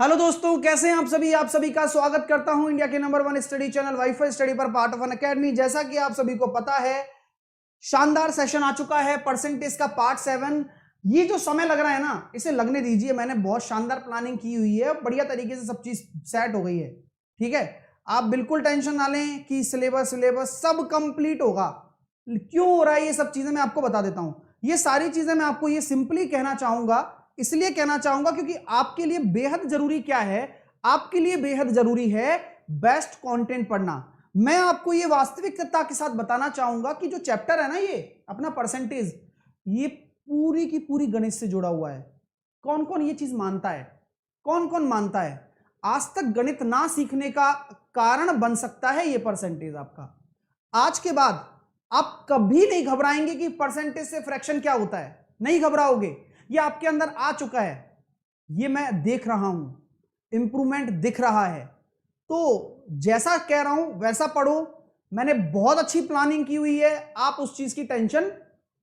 Hello दोस्तों, कैसे हैं आप सभी का स्वागत करता हूं इंडिया के number 1 study channel wifi study पर पार्ट ऑफ एन अकेडमी। जैसा कि आप सभी को पता है, शानदार सेशन आ चुका है परसेंटेज का पार्ट 7। ये जो समय लग रहा है ना, इसे लगने दीजिए। मैंने बहुत शानदार प्लानिंग की हुई है, बढ़िया तरीके से सब चीज सेट हो गई है। ठीक है, आप बिल्कुल टेंशन ना लें कि सिलेबस सब कंप्लीट होगा। क्यों हो रहा है ये सब चीजें, मैं आपको बता देता हूं। ये सारी चीजें मैं आपको ये सिंपली कहना चाहूंगा, इसलिए कहना चाहूंगा क्योंकि आपके लिए बेहद जरूरी क्या है, आपके लिए बेहद जरूरी है बेस्ट कंटेंट पढ़ना। मैं आपको ये वास्तविकता के साथ बताना चाहूंगा कि जो चैप्टर है ना, ये अपना परसेंटेज, ये पूरी की पूरी गणित से जुड़ा हुआ है। कौन कौन ये चीज मानता है, कौन कौन मानता है? आज तक गणित ना सीखने का कारण बन सकता है ये परसेंटेज आपका। आज के बाद आप कभी नहीं घबराएंगे कि परसेंटेज से फ्रैक्शन क्या होता है, नहीं घबराओगे। ये आपके अंदर आ चुका है, ये मैं देख रहा हूं, इंप्रूवमेंट दिख रहा है। तो जैसा कह रहा हूं वैसा पढ़ो। मैंने बहुत अच्छी प्लानिंग की हुई है, आप उस चीज की टेंशन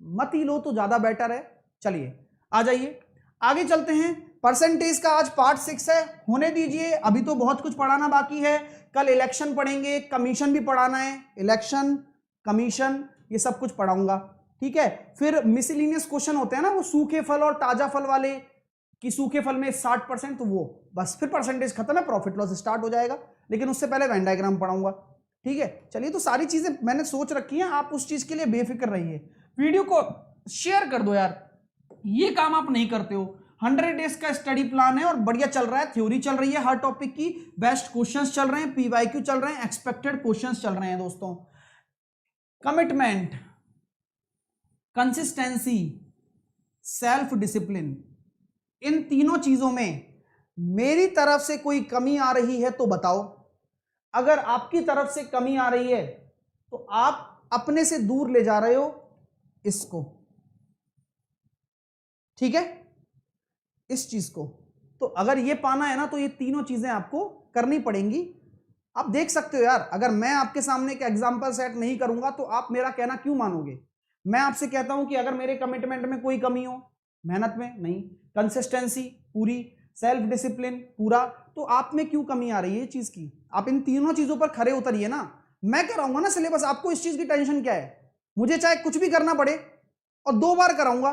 मत ही लो तो ज्यादा बेटर है। चलिए आ जाइए, आगे चलते हैं। परसेंटेज का आज पार्ट 6 है, होने दीजिए, अभी तो बहुत कुछ पढ़ाना बाकी है। कल इलेक्शन पढ़ेंगे, कमीशन भी पढ़ाना है, इलेक्शन कमीशन ये सब कुछ पढ़ाऊंगा। ठीक है, फिर मिसलिनियस क्वेश्चन होते हैं ना, वो सूखे फल और ताजा फल वाले, कि सूखे फल में 60%, तो वो बस फिर परसेंटेज खत्म है, प्रॉफिट लॉस स्टार्ट हो जाएगा। लेकिन उससे पहले वेन डायग्राम पढ़ाऊंगा। ठीक है, चलिए, तो सारी चीजें मैंने सोच रखी हैं, आप उस चीज के लिए बेफिक्र रहिए। वीडियो को शेयर कर दो यार, ये काम आप नहीं करते हो। 100 डेज का स्टडी प्लान है और बढ़िया चल रहा है, थ्योरी चल रही है हर टॉपिक की, बेस्ट क्वेश्चंस चल रहे हैं, पीवाईक्यू चल रहे हैं, एक्सपेक्टेड क्वेश्चंस चल रहे हैं दोस्तों। कमिटमेंट, कंसिस्टेंसी, सेल्फ डिसिप्लिन, इन तीनों चीजों में मेरी तरफ से कोई कमी आ रही है तो बताओ। अगर आपकी तरफ से कमी आ रही है तो आप अपने से दूर ले जा रहे हो इसको। ठीक है, इस चीज को। तो अगर ये पाना है ना, तो ये तीनों चीजें आपको करनी पड़ेंगी। आप देख सकते हो यार, अगर मैं आपके सामने एक एग्जांपल सेट नहीं करूंगा तो आप मेरा कहना क्यों मानोगे? मैं आपसे कहता हूं कि अगर मेरे कमिटमेंट में कोई कमी हो, मेहनत में नहीं, कंसिस्टेंसी पूरी, सेल्फ डिसिप्लिन पूरा, तो आप में क्यों कमी आ रही है ये चीज की? आप इन तीनों चीजों पर खरे उतरिए ना। मैं कराऊंगा ना सिलेबस, आपको इस चीज की टेंशन क्या है? मुझे चाहे कुछ भी करना पड़े और 2 बार कराऊंगा,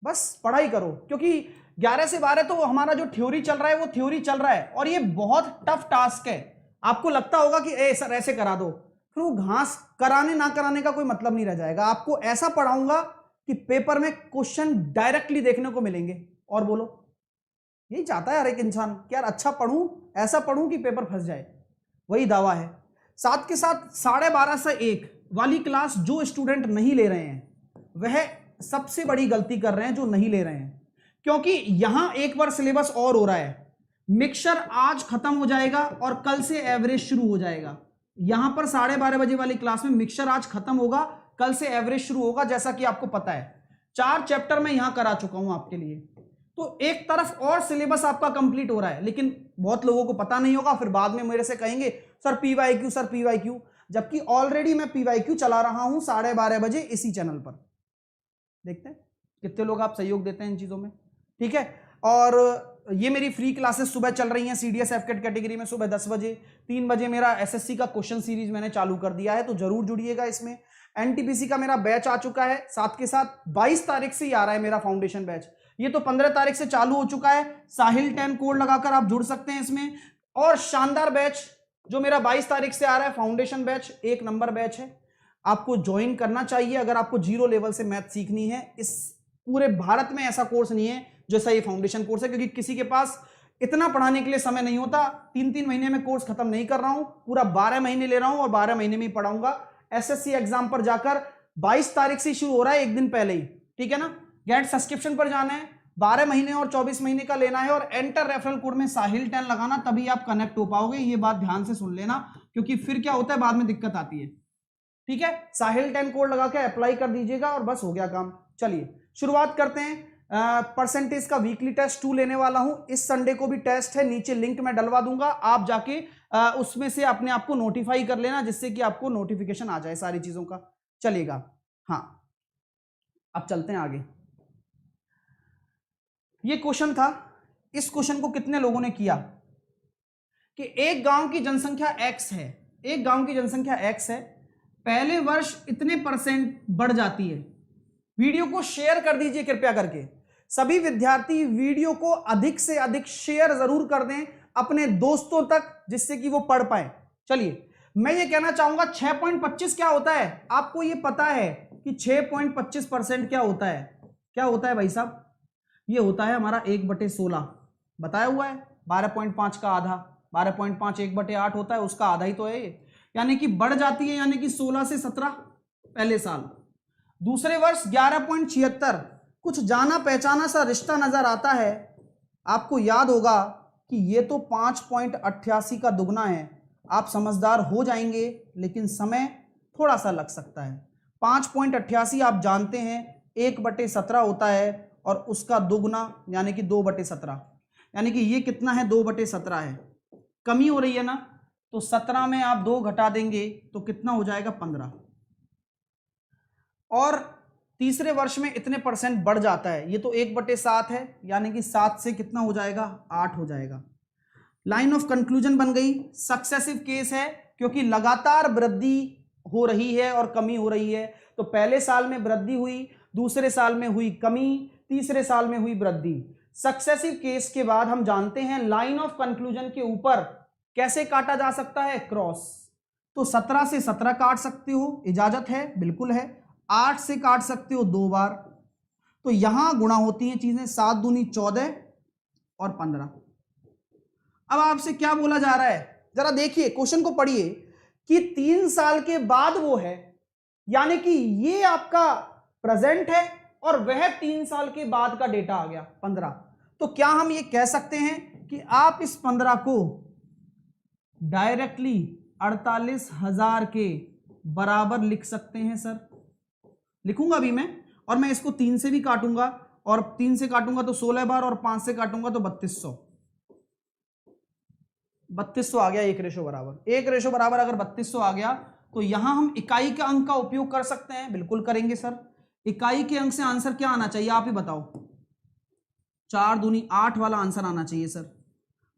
बस पढ़ाई करो। क्योंकि 11 से 12 तो हमारा जो थ्योरी चल रहा है वो थ्योरी चल रहा है, और ये बहुत टफ टास्क है। आपको लगता होगा कि ए सर ऐसे करा दो, फिर वो घास कराने ना कराने का कोई मतलब नहीं रह जाएगा। आपको ऐसा पढ़ाऊंगा कि पेपर में क्वेश्चन डायरेक्टली देखने को मिलेंगे। और बोलो, यही चाहता है हर एक इंसान कि यार अच्छा पढ़ूं, ऐसा पढ़ूं कि पेपर फंस जाए, वही दावा है। साथ के साथ 12:30 से 1 वाली क्लास जो स्टूडेंट नहीं ले रहे हैं, वह सबसे बड़ी गलती कर रहे हैं जो नहीं ले रहे हैं। क्योंकि यहां एक बार सिलेबस और हो रहा है, मिक्सचर आज खत्म हो जाएगा और कल से एवरेज शुरू हो जाएगा। यहां पर 12:30 बजे वाली क्लास में मिक्सचर आज खत्म होगा, कल से एवरेज शुरू होगा। जैसा कि आपको पता है 4 चैप्टर मैं यहां करा चुका हूं आपके लिए। तो एक तरफ और सिलेबस आपका कंप्लीट हो रहा है, लेकिन बहुत लोगों को पता नहीं होगा, फिर बाद में मेरे से कहेंगे सर पीवाईक्यू, सर पीवाईक्यू, जबकि ऑलरेडी मैं पीवाईक्यू चला रहा हूं 12:30 बजे इसी चैनल पर। देखते हैं कितने लोग आप सहयोग देते हैं इन चीजों में। ठीक है, और ये मेरी फ्री क्लासेस सुबह चल रही हैं सीडीएस एफकेट कैटेगरी में, सुबह 10 बजे, 3 बजे मेरा एसएससी का क्वेश्चन सीरीज मैंने चालू कर दिया है, तो जरूर जुड़िएगा इसमें। एनटीपीसी का मेरा बैच आ चुका है, साथ के साथ 22 तारीख से ही आ रहा है मेरा फाउंडेशन बैच। ये तो 15 तारीख से चालू हो चुका है, साहिल 10 कोड लगाकर आप जुड़ सकते हैं इसमें। और शानदार बैच जो मेरा 22 तारीख से आ रहा है, फाउंडेशन बैच, 1 नंबर बैच है, आपको ज्वाइन करना चाहिए अगर आपको 0 लेवल से मैथ सीखनी है। इस पूरे भारत में ऐसा कोर्स नहीं है जैसा ये फाउंडेशन कोर्स है, क्योंकि किसी के पास इतना पढ़ाने के लिए समय नहीं होता। 3-3 महीने में कोर्स खत्म नहीं कर रहा हूं, पूरा 12 महीने ले रहा हूं और 12 महीने में ही पढ़ाऊंगा। एसएससी एग्जाम पर जाकर 22 तारीख से शुरू हो रहा है, एक दिन पहले ही। ठीक है ना, गेट सब्सक्रिप्शन पर जाना है, 12 महीने और 24 महीने का लेना है, और एंटर रेफरल कोड में साहिल 10 लगाना, तभी आप कनेक्ट हो पाओगे। ये बात ध्यान से सुन लेना, क्योंकि फिर क्या होता है, बाद में दिक्कत आती है। ठीक है, साहिल 10 कोड लगा के अप्लाई कर दीजिएगा और बस हो गया काम। चलिए शुरुआत करते हैं। परसेंटेज का वीकली टेस्ट 2 लेने वाला हूं, इस संडे को भी टेस्ट है, नीचे लिंक मैं डलवा दूंगा, आप जाके उसमें से अपने आप को नोटिफाई कर लेना, जिससे कि आपको नोटिफिकेशन आ जाए सारी चीजों का। चलेगा, हाँ अब चलते हैं आगे। ये क्वेश्चन था इस क्वेश्चन को कितने लोगों ने किया कि एक गांव की जनसंख्या x है, एक गांव की जनसंख्या x है, पहले वर्ष इतने परसेंट बढ़ जाती है। वीडियो को शेयर कर दीजिए कृपया करके, सभी विद्यार्थी वीडियो को अधिक से अधिक शेयर जरूर कर दें अपने दोस्तों तक, जिससे कि वो पढ़ पाए। चलिए मैं ये कहना चाहूंगा 6.25 क्या होता है, आपको ये पता है कि 6.25% क्या होता है? क्या होता है भाई साहब? ये होता है हमारा 1/16 बताया हुआ है, 12.5 का आधा, 12.5 1/8 होता है, उसका आधा ही तो है ये, यानी कि बढ़ जाती है, यानी कि 16 से 17 पहले साल। दूसरे वर्ष 11.76, कुछ जाना पहचाना सा रिश्ता नजर आता है। आपको याद होगा कि ये तो 5.88 का दुगना है। आप समझदार हो जाएंगे, लेकिन समय थोड़ा सा लग सकता है। 5.88 आप जानते हैं 1/17 होता है, और उसका दुगना यानी कि 2/17, यानी कि ये कितना है? 2/17 है। कमी हो रही है ना, तो 17 में आप 2 घटा देंगे तो कितना हो जाएगा? 15। और तीसरे वर्ष में इतने परसेंट बढ़ जाता है, ये तो 1/7 है, यानी कि 7 से कितना हो जाएगा? 8 हो जाएगा। लाइन ऑफ कंक्लूजन बन गई। सक्सेसिव केस है क्योंकि लगातार वृद्धि हो रही है और कमी हो रही है। तो पहले साल में वृद्धि हुई, दूसरे साल में हुई कमी, तीसरे साल में हुई वृद्धि। सक्सेसिव केस के बाद हम जानते हैं लाइन ऑफ कंक्लूजन के ऊपर कैसे काटा जा सकता है? क्रॉस। तो 17 से 17 काट सकते हो, इजाजत है, बिल्कुल है। 8 से काट सकते हो 2 बार, तो यहां गुणा होती हैं चीजें, 7 दूनी 14 और 15। अब आपसे क्या बोला जा रहा है? जरा देखिए क्वेश्चन को पढ़िए कि 3 साल के बाद वो है, यानी कि ये आपका प्रेजेंट है और वह 3 साल के बाद का डेटा आ गया 15। तो क्या हम ये कह सकते हैं कि आप इस 15 को डायरेक्टली 48,000 के बराबर लिख सकते हैं? सर लिखूंगा अभी मैं, और मैं इसको 3 से भी काटूंगा, और 3 से काटूंगा तो 16 बार, और 5 से काटूंगा तो 3200 आ गया। 1 बराबर 1 बराबर अगर 3200 आ गया, तो यहां हम इकाई के अंक का उपयोग कर सकते हैं। बिल्कुल करेंगे सर। इकाई के अंक से आंसर क्या आना चाहिए, आप ही बताओ? 4 दूनी 8 वाला आंसर आना चाहिए सर।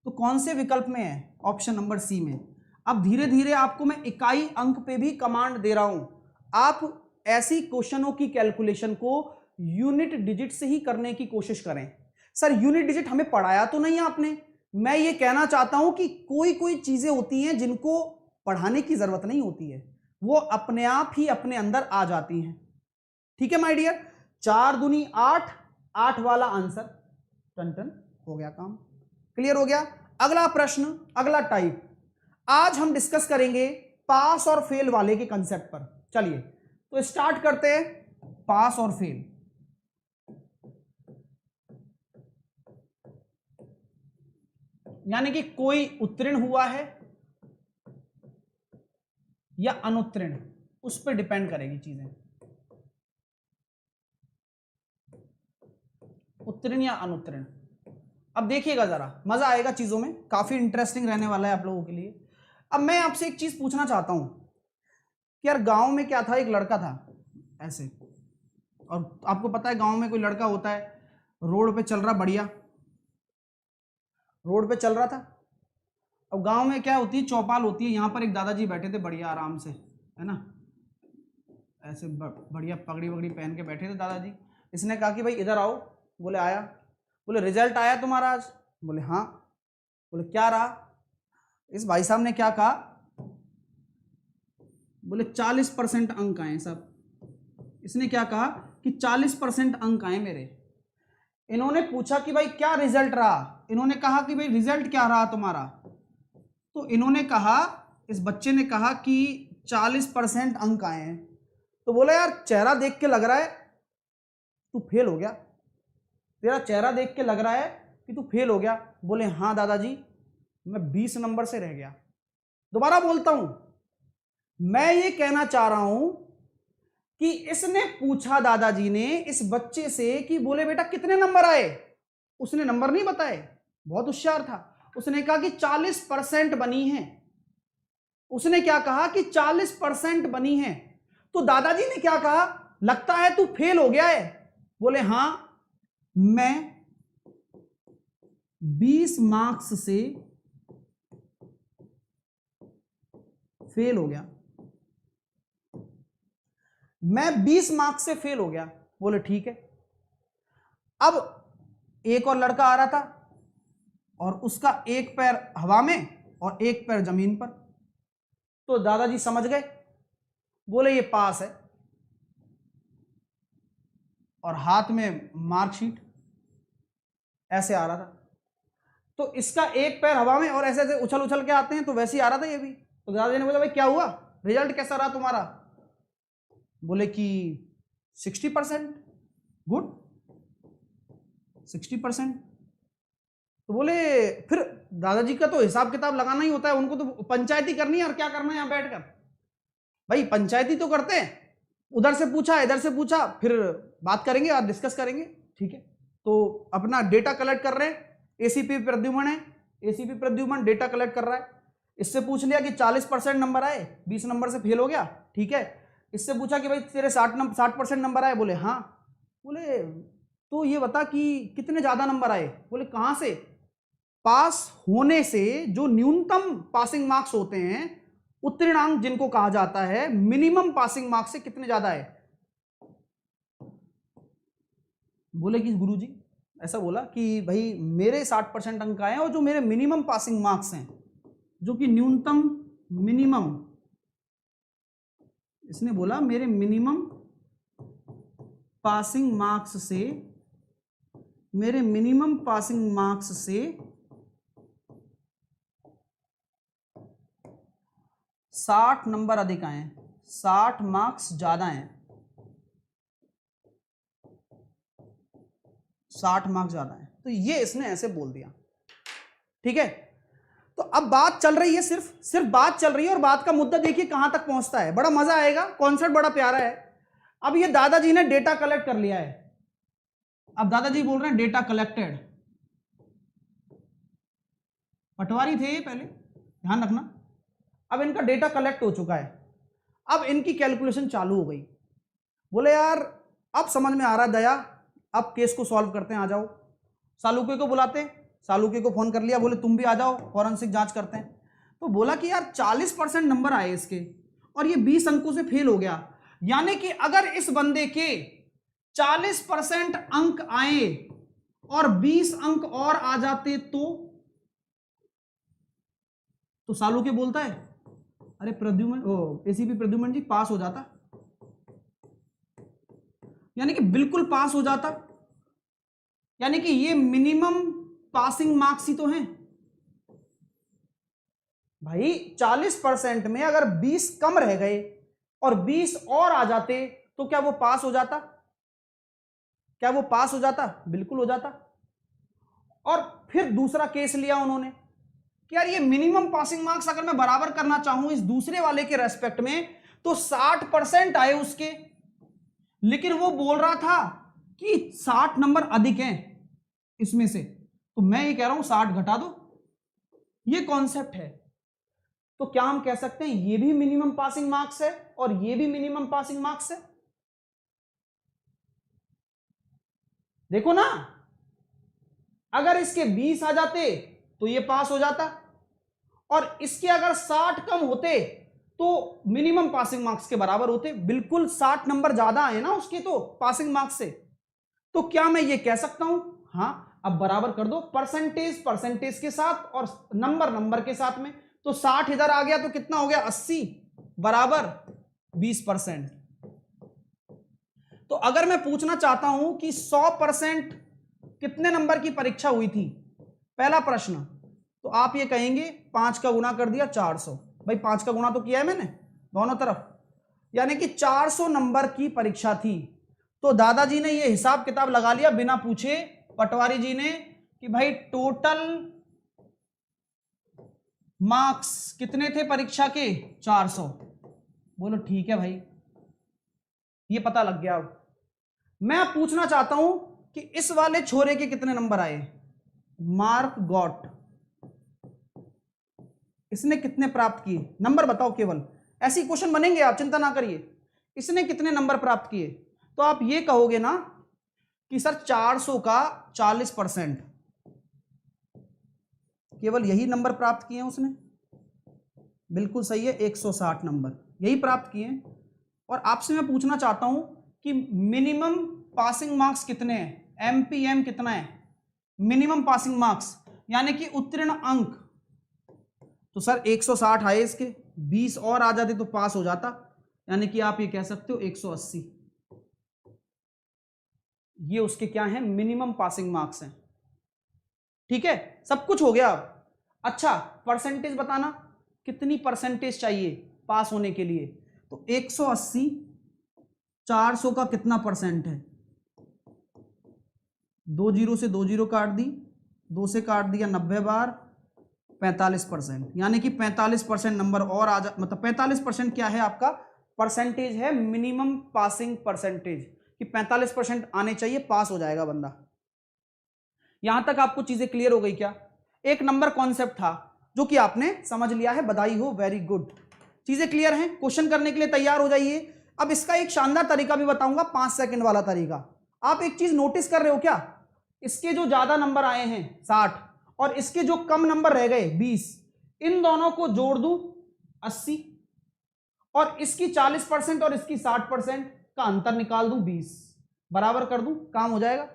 तो कौन से विकल्प में है? ऑप्शन नंबर सी में। अब धीरे धीरे आपको मैं इकाई अंक पे भी कमांड दे रहा हूं। आप ऐसी क्वेश्चनों की कैलकुलेशन को यूनिट डिजिट से ही करने की कोशिश करें। सर यूनिट डिजिट हमें पढ़ाया तो नहीं आपने। मैं ये कहना चाहता हूं कि कोई कोई चीजें होती हैं जिनको पढ़ाने की जरूरत नहीं होती है, वो अपने आप ही अपने अंदर आ जाती हैं। ठीक है माय डियर। 4 दूनी 8, 8 वाला आंसर, टन टन हो गया काम। क्लियर हो गया। अगला प्रश्न, अगला टाइप आज हम डिस्कस करेंगे पास और फेल वाले के कंसेप्ट पर। चलिए तो स्टार्ट करते हैं पास और फेल। यानी कि कोई उत्तीर्ण हुआ है या अनुत्तीर्ण, उस पर डिपेंड करेगी चीजें, उत्तीर्ण या अनुत्तीर्ण। अब देखिएगा जरा, मजा आएगा चीजों में, काफी इंटरेस्टिंग रहने वाला है आप लोगों के लिए। अब मैं आपसे एक चीज पूछना चाहता हूं कि यार गांव में क्या था, एक लड़का था ऐसे, और आपको पता है गांव में कोई लड़का होता है, रोड पे चल रहा, बढ़िया रोड पे चल रहा था। अब गांव में क्या होती है, चौपाल होती है, यहां पर एक दादाजी बैठे थे बढ़िया आराम से, है ना, ऐसे बढ़िया पगड़ी वगड़ी पहन के बैठे थे दादाजी। इसने कहा कि भाई इधर आओ। बोले आया। बोले रिजल्ट आया तुम्हारा आज? बोले हाँ। बोले क्या रहा? इस भाई साहब ने क्या कहा? बोले 40% अंक आए सब। इसने क्या कहा कि 40% अंक आए मेरे। इन्होंने पूछा कि भाई क्या रिजल्ट रहा? इन्होंने कहा कि भाई रिजल्ट क्या रहा तुम्हारा? तो इन्होंने कहा, इस बच्चे ने कहा कि 40% अंक आए हैं। तो बोला यार चेहरा देख के लग रहा है तू फेल हो गया, तेरा चेहरा देख के लग रहा है कि तू फेल हो गया। बोले हाँ दादाजी, मैं 20 नंबर से रह गया। दोबारा बोलता हूं, मैं ये कहना चाह रहा हूं कि इसने पूछा दादाजी ने इस बच्चे से कि बोले बेटा कितने नंबर आए? उसने नंबर नहीं बताए, बहुत होशियार था। उसने कहा कि 40% बनी है। उसने क्या कहा कि 40% बनी है। तो दादाजी ने क्या कहा, लगता है तू फेल हो गया है। बोले हाँ, मैं 20 मार्क्स से फेल हो गया, मैं 20 मार्क्स से फेल हो गया। बोले ठीक है। अब एक और लड़का आ रहा था और उसका एक पैर हवा में और एक पैर जमीन पर। तो दादाजी समझ गए, बोले ये पास है, और हाथ में मार्कशीट ऐसे आ रहा था। तो इसका एक पैर हवा में और ऐसे ऐसे उछल उछल के आते हैं, तो वैसे ही आ रहा था ये भी। तो दादाजी ने बोला भाई क्या हुआ, रिजल्ट कैसा रहा तुम्हारा? बोले कि 60%। गुड, 60%। तो बोले फिर दादाजी का तो हिसाब किताब लगाना ही होता है, उनको तो पंचायती करनी है, और क्या करना है यहां बैठकर? भाई पंचायती तो करते हैं, उधर से पूछा इधर से पूछा, फिर बात करेंगे और डिस्कस करेंगे। ठीक है, तो अपना डेटा कलेक्ट कर रहे हैं। एसीपी प्रद्युमन है, एसीपी प्रद्युमन डेटा कलेक्ट कर रहा है। इससे पूछ लिया कि 40% नंबर आए, 20 नंबर से फेल हो गया। ठीक है, इससे पूछा कि भाई तेरे 60% नंबर आए? बोले हाँ। बोले तो ये बता कि कितने ज्यादा नंबर आए? बोले कहां से? पास होने से जो न्यूनतम पासिंग मार्क्स होते हैं, उत्तीर्णांक जिनको कहा जाता है, मिनिमम पासिंग मार्क्स से कितने ज्यादा है? बोले कि गुरुजी ऐसा बोला कि भाई मेरे 60% अंक आए हैं, और जो मेरे मिनिमम पासिंग मार्क्स हैं, जो कि न्यूनतम मिनिमम, इसने बोला मेरे मिनिमम पासिंग मार्क्स से, मेरे मिनिमम पासिंग मार्क्स से 60 नंबर अधिक आए हैं, 60 मार्क्स ज्यादा हैं, 60 मार्क्स ज्यादा हैं। तो ये इसने ऐसे बोल दिया। ठीक है, तो अब बात चल रही है, सिर्फ बात चल रही है, और बात का मुद्दा देखिए कहां तक पहुंचता है। बड़ा मजा आएगा, कॉन्सेप्ट बड़ा प्यारा है। अब ये दादाजी ने डेटा कलेक्ट कर लिया है। अब दादाजी बोल रहे हैं डेटा कलेक्टेड। पटवारी थे ये पहले, ध्यान रखना। अब इनका डेटा कलेक्ट हो चुका है, अब इनकी कैलकुलेशन चालू हो गई। बोले यार अब समझ में आ रहा है दया, अब केस को सॉल्व करते हैं, आ जाओ। सालुके को बुलाते, सालुके को फोन कर लिया, बोले तुम भी आ जाओ, फॉरेंसिक जांच करते हैं। तो बोला कि यार 40% नंबर आए इसके, और ये 20 अंकों से फेल हो गया, यानी कि अगर इस बंदे के 40% अंक आए और 20 अंक और आ जाते तो सालुके बोलता है अरे प्रद्युमन, एसीपी प्रद्युमन जी पास हो जाता, यानी कि बिल्कुल पास हो जाता, यानी कि ये मिनिमम पासिंग मार्क्स ही तो हैं भाई। 40% में अगर 20 कम रह गए और 20 और आ जाते तो क्या वो पास हो जाता? क्या वो पास हो जाता? बिल्कुल हो जाता। और फिर दूसरा केस लिया उन्होंने कि यार ये मिनिमम पासिंग मार्क्स अगर मैं बराबर करना चाहूं इस दूसरे वाले के रेस्पेक्ट में, तो 60% आए उसके, लेकिन वो बोल रहा था कि 60 नंबर अधिक हैं इसमें से, तो मैं ये कह रहा हूं 60 घटा दो। ये कॉन्सेप्ट है। तो क्या हम कह सकते हैं ये भी मिनिमम पासिंग मार्क्स है और ये भी मिनिमम पासिंग मार्क्स है? देखो ना, अगर इसके 20 आ जाते तो ये पास हो जाता, और इसके अगर 60 कम होते तो मिनिमम पासिंग मार्क्स के बराबर होते। बिल्कुल 60 नंबर ज्यादा आए ना उसके तो पासिंग मार्क्स से। तो क्या मैं ये कह सकता हूं हां अब बराबर कर दो, परसेंटेज के साथ और नंबर के साथ में। तो 60 इधर आ गया तो कितना हो गया 80 बराबर 20%। तो अगर मैं पूछना चाहता हूं कि 100% कितने नंबर की परीक्षा हुई थी, पहला प्रश्न, तो आप ये कहेंगे 5 का गुना कर दिया 400। भाई 5 का गुना तो किया है मैंने दोनों तरफ, यानी कि 400 नंबर की परीक्षा थी। तो दादाजी ने ये हिसाब किताब लगा लिया बिना पूछे, पटवारी जी ने, कि भाई टोटल मार्क्स कितने थे परीक्षा के 400। बोलो ठीक है भाई, ये पता लग गया। अब मैं पूछना चाहता हूं कि इस वाले छोरे के कितने नंबर आए, मार्क गॉट, इसने कितने प्राप्त किए, नंबर बताओ केवल। ऐसी क्वेश्चन बनेंगे, आप चिंता ना करिए। इसने कितने नंबर प्राप्त किए, तो आप ये कहोगे ना कि सर 400 का 40%, केवल यही नंबर प्राप्त किए हैं उसने, बिल्कुल सही है, 160 नंबर यही प्राप्त किए हैं। और आपसे मैं पूछना चाहता हूं कि मिनिमम पासिंग मार्क्स कितने हैं, एमपीएम कितना है, मिनिमम पासिंग मार्क्स यानी कि उत्तीर्ण अंक। तो सर 160 आए इसके, 20 और आ जाते तो पास हो जाता, यानी कि आप ये कह सकते हो 180। ये उसके क्या है, मिनिमम पासिंग मार्क्स हैं। ठीक है, सब कुछ हो गया। अब अच्छा, परसेंटेज बताना, कितनी परसेंटेज चाहिए पास होने के लिए। तो 180 400 का कितना परसेंट है, 2 जीरो से 2 जीरो काट दी, 2 से काट दिया 90 बार, 45%, यानी कि 45% नंबर और आ जा, मतलब 45% क्या है आपका परसेंटेज है, मिनिमम पासिंग परसेंटेज, कि 45% आने चाहिए, पास हो जाएगा बंदा। यहां तक आपको चीजें क्लियर हो गई क्या? एक नंबर कॉन्सेप्ट था जो कि आपने समझ लिया है, बधाई हो, वेरी गुड। चीजें क्लियर हैं, क्वेश्चन करने के लिए तैयार हो जाइए। अब इसका एक शानदार तरीका भी बताऊंगा, 5 सेकंड वाला तरीका। आप एक चीज नोटिस कर रहे हो क्या, इसके जो ज्यादा नंबर आए हैं 60 और इसके जो कम नंबर रह गए 20, इन दोनों को जोड़ दूं 80 और इसकी 40% और इसकी 60% का अंतर निकाल दूं 20, बराबर कर दूं, काम हो जाएगा?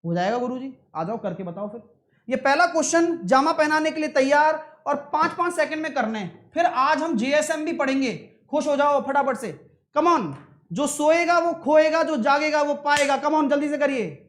हो जाएगा गुरुजी, आ जाओ करके बताओ फिर। ये पहला क्वेश्चन जामा पहनाने के लिए तैयार, और 5-5 सेकंड में करने हैं। फिर आज हम जेएसएम भी पढ़ेंगे, खुश हो जाओ फटाफट से, कम ऑन। जो सोएगा वो खोएगा, जो जागेगा वो पाएगा, कम ऑन जल्दी से करिए।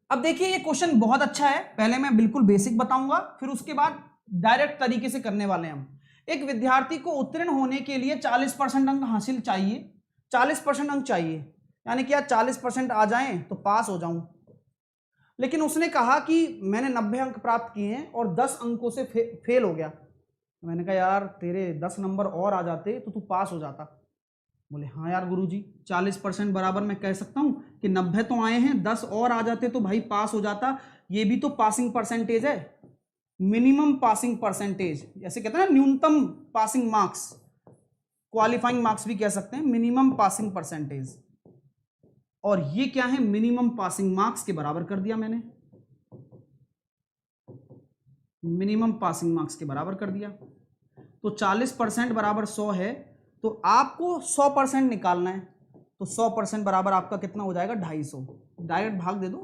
अब देखिए ये क्वेश्चन बहुत अच्छा है, पहले मैं बिल्कुल बेसिक बताऊंगा, फिर उसके बाद डायरेक्ट तरीके से करने वाले हैं हम। एक विद्यार्थी को उत्तीर्ण होने के लिए 40% अंक हासिल चाहिए, 40% अंक चाहिए, यानी कि यार 40% आ जाएं तो पास हो जाऊं। लेकिन उसने कहा कि मैंने 90 अंक प्राप्त किए हैं और 10 अंकों से फेल हो गया। मैंने कहा यार तेरे 10 नंबर और आ जाते तो तू पास हो जाता। बोले हाँ यार गुरुजी, 40% बराबर मैं कह सकता हूं कि 90 तो आए हैं, 10 और आ जाते तो भाई पास हो जाता। ये भी तो पासिंग परसेंटेज है, मिनिमम पासिंग परसेंटेज, जैसे कहते हैं ना न्यूनतम पासिंग मार्क्स, क्वालिफाइंग मार्क्स भी कह सकते हैं, मिनिमम पासिंग परसेंटेज। और ये क्या है, मिनिमम पासिंग मार्क्स के बराबर कर दिया मैंने, मिनिमम पासिंग मार्क्स के बराबर कर दिया। तो 40% बराबर 100 है, तो आपको 100% निकालना है। तो 100% बराबर आपका कितना हो जाएगा, 250। डायरेक्ट भाग दे दो,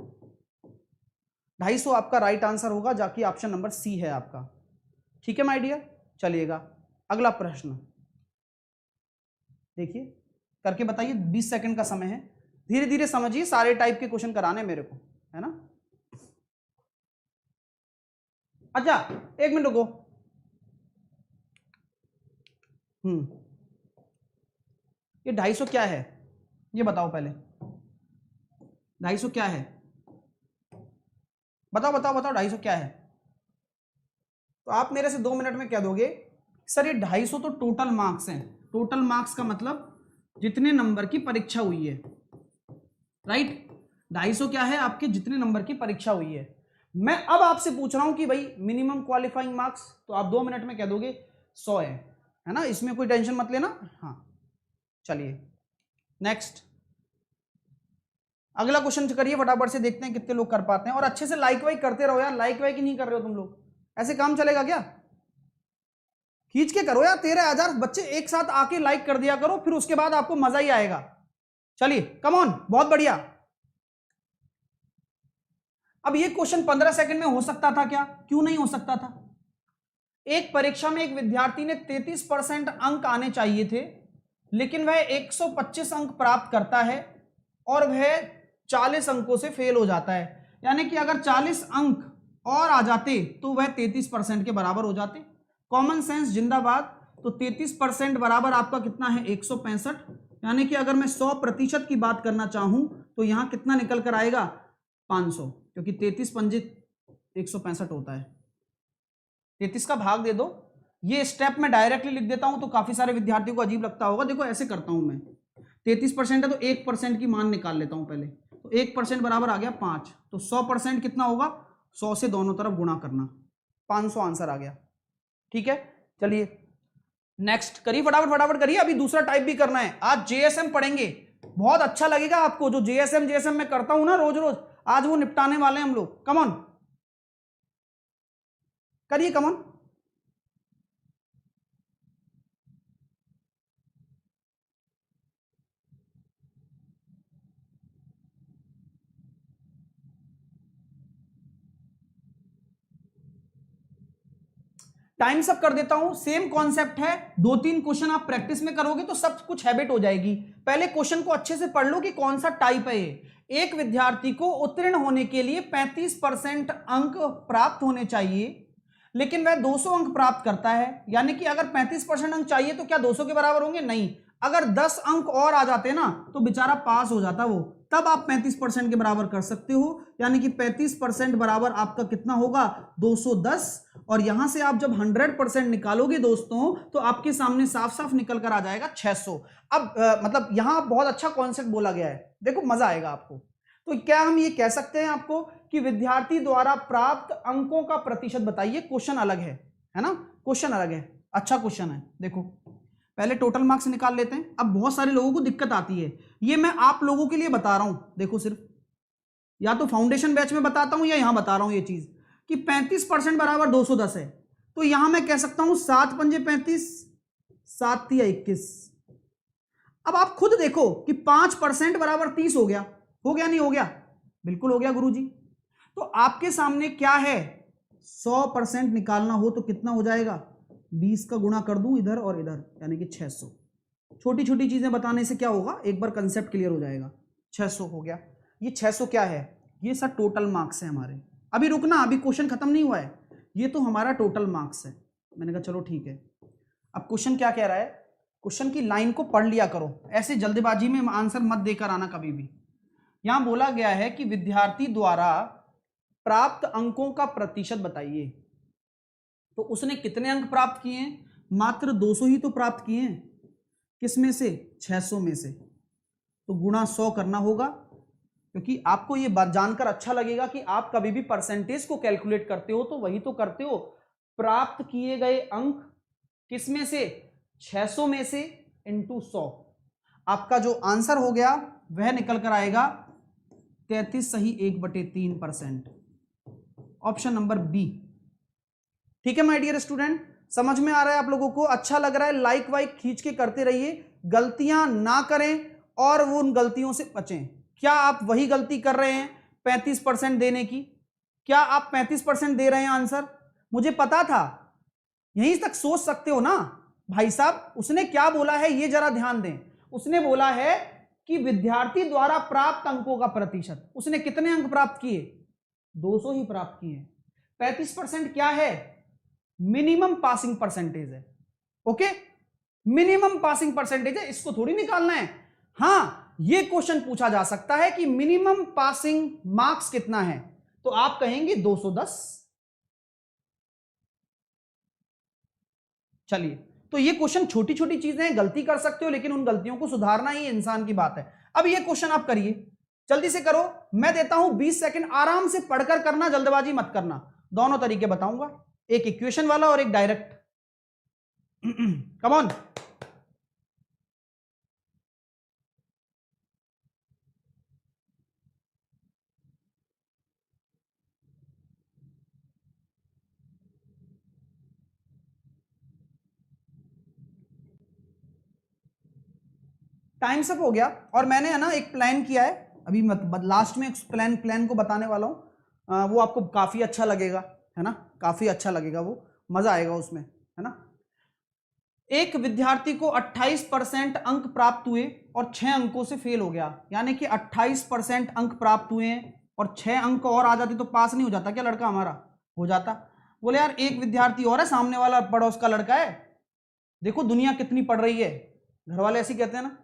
250 आपका राइट आंसर होगा, जाके ऑप्शन नंबर सी है आपका। ठीक है माय डियर, चलिएगा अगला प्रश्न देखिए, करके बताइए, 20 सेकंड का समय है, धीरे धीरे समझिए, सारे टाइप के क्वेश्चन कराने मेरे को, है ना। अच्छा एक मिनट रुको, ये 250 क्या है, ये बताओ पहले, 250 क्या है, बताओ बताओ बताओ, 250 क्या है। तो आप मेरे से 2 मिनट में कह दोगे सर ये 250 तो टोटल मार्क्स हैं। टोटल मार्क्स का मतलब जितने नंबर की परीक्षा हुई है, राइट। 250 क्या है, आपके जितने नंबर की परीक्षा हुई है। मैं अब आपसे पूछ रहा हूं कि भाई मिनिमम क्वालिफाइंग मार्क्स, तो आप 2 मिनट में कह दोगे 100 है ना, इसमें कोई टेंशन मत लेना। हाँ चलिए नेक्स्ट, अगला क्वेश्चन करिए फटाफट से, देखते हैं कितने लोग कर पाते हैं। और अच्छे से लाइक वाइक करते रहो यार, लाइक वाइक ही नहीं कर रहे हो तुम लोग, ऐसे काम चलेगा क्या? खींच के करो यार, 13,000 बच्चे एक साथ आके लाइक कर दिया करो, फिर उसके बाद आपको मजा ही आएगा। चलिए कम ऑन, बहुत बढ़िया। अब ये क्वेश्चन 15 सेकंड में हो सकता था क्या, क्यों नहीं हो सकता था? एक परीक्षा में एक विद्यार्थी ने 33% अंक आने चाहिए थे, लेकिन वह 125 अंक प्राप्त करता है और वह 40 अंकों से फेल हो जाता है। यानी कि अगर 40 अंक और आ जाते तो वह 33% के बराबर हो जाते। कॉमन सेंस जिंदाबाद। तो 33% बराबर आपका कितना है, 165। यानी कि अगर मैं 100% की बात करना चाहूं तो यहां कितना निकल कर आएगा, 500, क्योंकि 33 पंजे 165 होता है। 33 का भाग दे दो। ये स्टेप में डायरेक्टली लिख देता हूं तो काफी सारे विद्यार्थियों को अजीब लगता होगा। देखो ऐसे करता हूं मैं, 33% है तो 1% की मान निकाल लेता हूं पहले। तो 1% बराबर आ गया 5। तो 100% कितना होगा, 100 से दोनों तरफ गुणा करना, 500 आंसर आ गया। ठीक है, चलिए नेक्स्ट करिए, फटाफट फटाफट करिए, अभी दूसरा टाइप भी करना है। आज जेएसएम पढ़ेंगे, बहुत अच्छा लगेगा आपको। जो जेएसएम मैं करता हूं ना रोज रोज, आज वो निपटाने वाले हैं हम लोग। कम ऑन करिए, कम ऑन। टाइम्स अप कर देता हूं। सेम कॉन्सेप्ट है, 2-3 क्वेश्चन आप प्रैक्टिस में करोगे तो सब कुछ हैबिट हो जाएगी। पहले क्वेश्चन को अच्छे से पढ़ लो कि कौन सा टाइप है ये। एक विद्यार्थी को उत्तीर्ण होने के लिए 35% अंक प्राप्त होने चाहिए, लेकिन वह 200 अंक प्राप्त करता है। यानी कि अगर 35% अंक चाहिए तो क्या 200 के बराबर होंगे? नहीं, अगर 10 अंक और आ जाते ना तो बेचारा पास हो जाता वो, तब आप 35% के बराबर कर सकते हो। यानी कि 35% बराबर आपका कितना होगा? 210। और यहां से आप जब 100% निकालोगे दोस्तों तो आपके सामने साफ साफ निकल कर आ जाएगा 600। अब मतलब यहां बहुत अच्छा कॉन्सेप्ट बोला गया है, देखो मजा आएगा आपको। तो क्या हम ये कह सकते हैं आपको कि विद्यार्थी द्वारा प्राप्त अंकों का प्रतिशत बताइए? क्वेश्चन अलग है ना, क्वेश्चन अलग है, अच्छा क्वेश्चन है। देखो पहले टोटल मार्क्स निकाल लेते हैं। अब बहुत सारे लोगों को दिक्कत आती है, ये मैं आप लोगों के लिए बता रहा हूं। देखो सिर्फ या तो फाउंडेशन बैच में बताता हूं या यहां बता रहा हूं ये चीज कि 35% बराबर 210 है। तो यहां मैं कह सकता हूं 7 पंजे 35, 7 तिया 21। अब आप खुद देखो कि 5% बराबर 30 हो गया, हो गया नहीं हो गया? बिल्कुल हो गया गुरुजी। तो आपके सामने क्या है, 100% निकालना हो तो कितना हो जाएगा? 20 का गुणा कर दूं इधर और इधर, यानी कि 600। छोटी छोटी चीजें बताने से क्या होगा, एक बार कंसेप्ट क्लियर हो जाएगा। 600 हो गया। ये 600 क्या है? ये सर टोटल मार्क्स है हमारे। अभी रुकना, अभी क्वेश्चन खत्म नहीं हुआ है, ये तो हमारा टोटल मार्क्स है। मैंने कहा चलो ठीक है। अब क्वेश्चन क्या कह रहा है? क्वेश्चन की लाइन को पढ़ लिया करो, ऐसे जल्दबाजी में आंसर मत देकर आना कभी भी। यहां बोला गया है कि विद्यार्थी द्वारा प्राप्त अंकों का प्रतिशत बताइए। तो उसने कितने अंक प्राप्त किए हैं? मात्र 200 ही तो प्राप्त किए हैं। किस में से? 600 में से। तो गुणा 100 करना होगा, क्योंकि आपको ये बात जानकर अच्छा लगेगा कि आप कभी भी परसेंटेज को कैलकुलेट करते हो तो वही तो करते हो, प्राप्त किए गए अंक किस में से? 600 में से इंटू 100। आपका जो आंसर हो गया वह निकल कर आएगा 33 सही 1/3%, ऑप्शन नंबर बी। ठीक है माय डियर स्टूडेंट, समझ में आ रहा है आप लोगों को? अच्छा लग रहा है? लाइक वाइक खींच के करते रहिए, गलतियां ना करें और वो उन गलतियों से बचें। क्या आप वही गलती कर रहे हैं 35% देने की? क्या आप 35% दे रहे हैं आंसर? मुझे पता था, यहीं तक सोच सकते हो ना भाई साहब। उसने क्या बोला है ये जरा ध्यान दें। उसने बोला है कि विद्यार्थी द्वारा प्राप्त अंकों का प्रतिशत। उसने कितने अंक प्राप्त किए? 200 ही प्राप्त किए। 35% क्या है? मिनिमम पासिंग परसेंटेज है। ओके, मिनिमम पासिंग परसेंटेज है, इसको थोड़ी निकालना है। हां, ये क्वेश्चन पूछा जा सकता है कि मिनिमम पासिंग मार्क्स कितना है, तो आप कहेंगे 210। चलिए, तो ये क्वेश्चन छोटी छोटी चीजें हैं, गलती कर सकते हो, लेकिन उन गलतियों को सुधारना ही इंसान की बात है। अब ये क्वेश्चन आप करिए, जल्दी से करो। मैं देता हूं 20 सेकंड, आराम से पढ़कर करना, जल्दबाजी मत करना। दोनों तरीके बताऊंगा, एक इक्वेशन वाला और एक direct. Come on. Times up हो गया। और मैंने है ना एक प्लान किया है, अभी लास्ट में प्लान को बताने वाला हूं। वो आपको काफी अच्छा लगेगा, है ना, काफी अच्छा लगेगा, वो मजा आएगा उसमें, है ना। एक विद्यार्थी को 28% अंक प्राप्त हुए और 6 अंकों से फेल हो गया। यानी कि 28% अंक प्राप्त हुए हैं और 6 अंक और आ जाते तो पास नहीं हो जाता क्या लड़का हमारा? हो जाता। बोले यार एक विद्यार्थी और है, सामने वाला पड़ोस का लड़का है, देखो दुनिया कितनी पढ़ रही है। घर वाले ऐसे कहते हैं ना,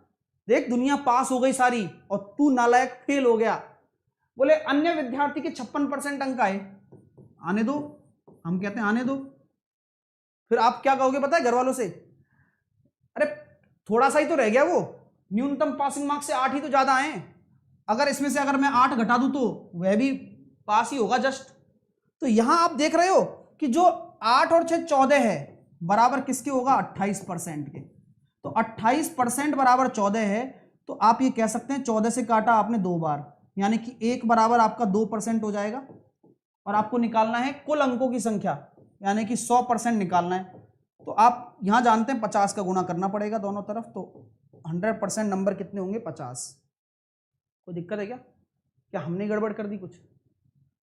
देख दुनिया पास हो गई सारी और तू नालायक फेल हो गया। बोले अन्य विद्यार्थी के 56% अंक आए, आने दो। हम कहते हैं आने दो। फिर आप क्या कहोगे पता है घर वालों से? अरे थोड़ा सा ही तो रह गया, वो न्यूनतम पासिंग मार्क्स से 8 ही तो ज्यादा आए, अगर इसमें से अगर मैं 8 घटा दूं तो वह भी पास ही होगा जस्ट। तो यहां आप देख रहे हो कि जो 8 और 6 14 है बराबर किसके होगा, 28% के। तो 28% बराबर 14 है, तो आप ये कह सकते हैं 14 से काटा आपने 2 बार, यानी कि 1 बराबर आपका 2% हो जाएगा। और आपको निकालना है कुल अंकों की संख्या, यानी कि 100% निकालना है। तो आप यहां जानते हैं 50 का गुणा करना पड़ेगा दोनों तरफ, तो 100% नंबर कितने होंगे, 50। कोई दिक्कत है क्या? क्या हमने गड़बड़ कर दी कुछ?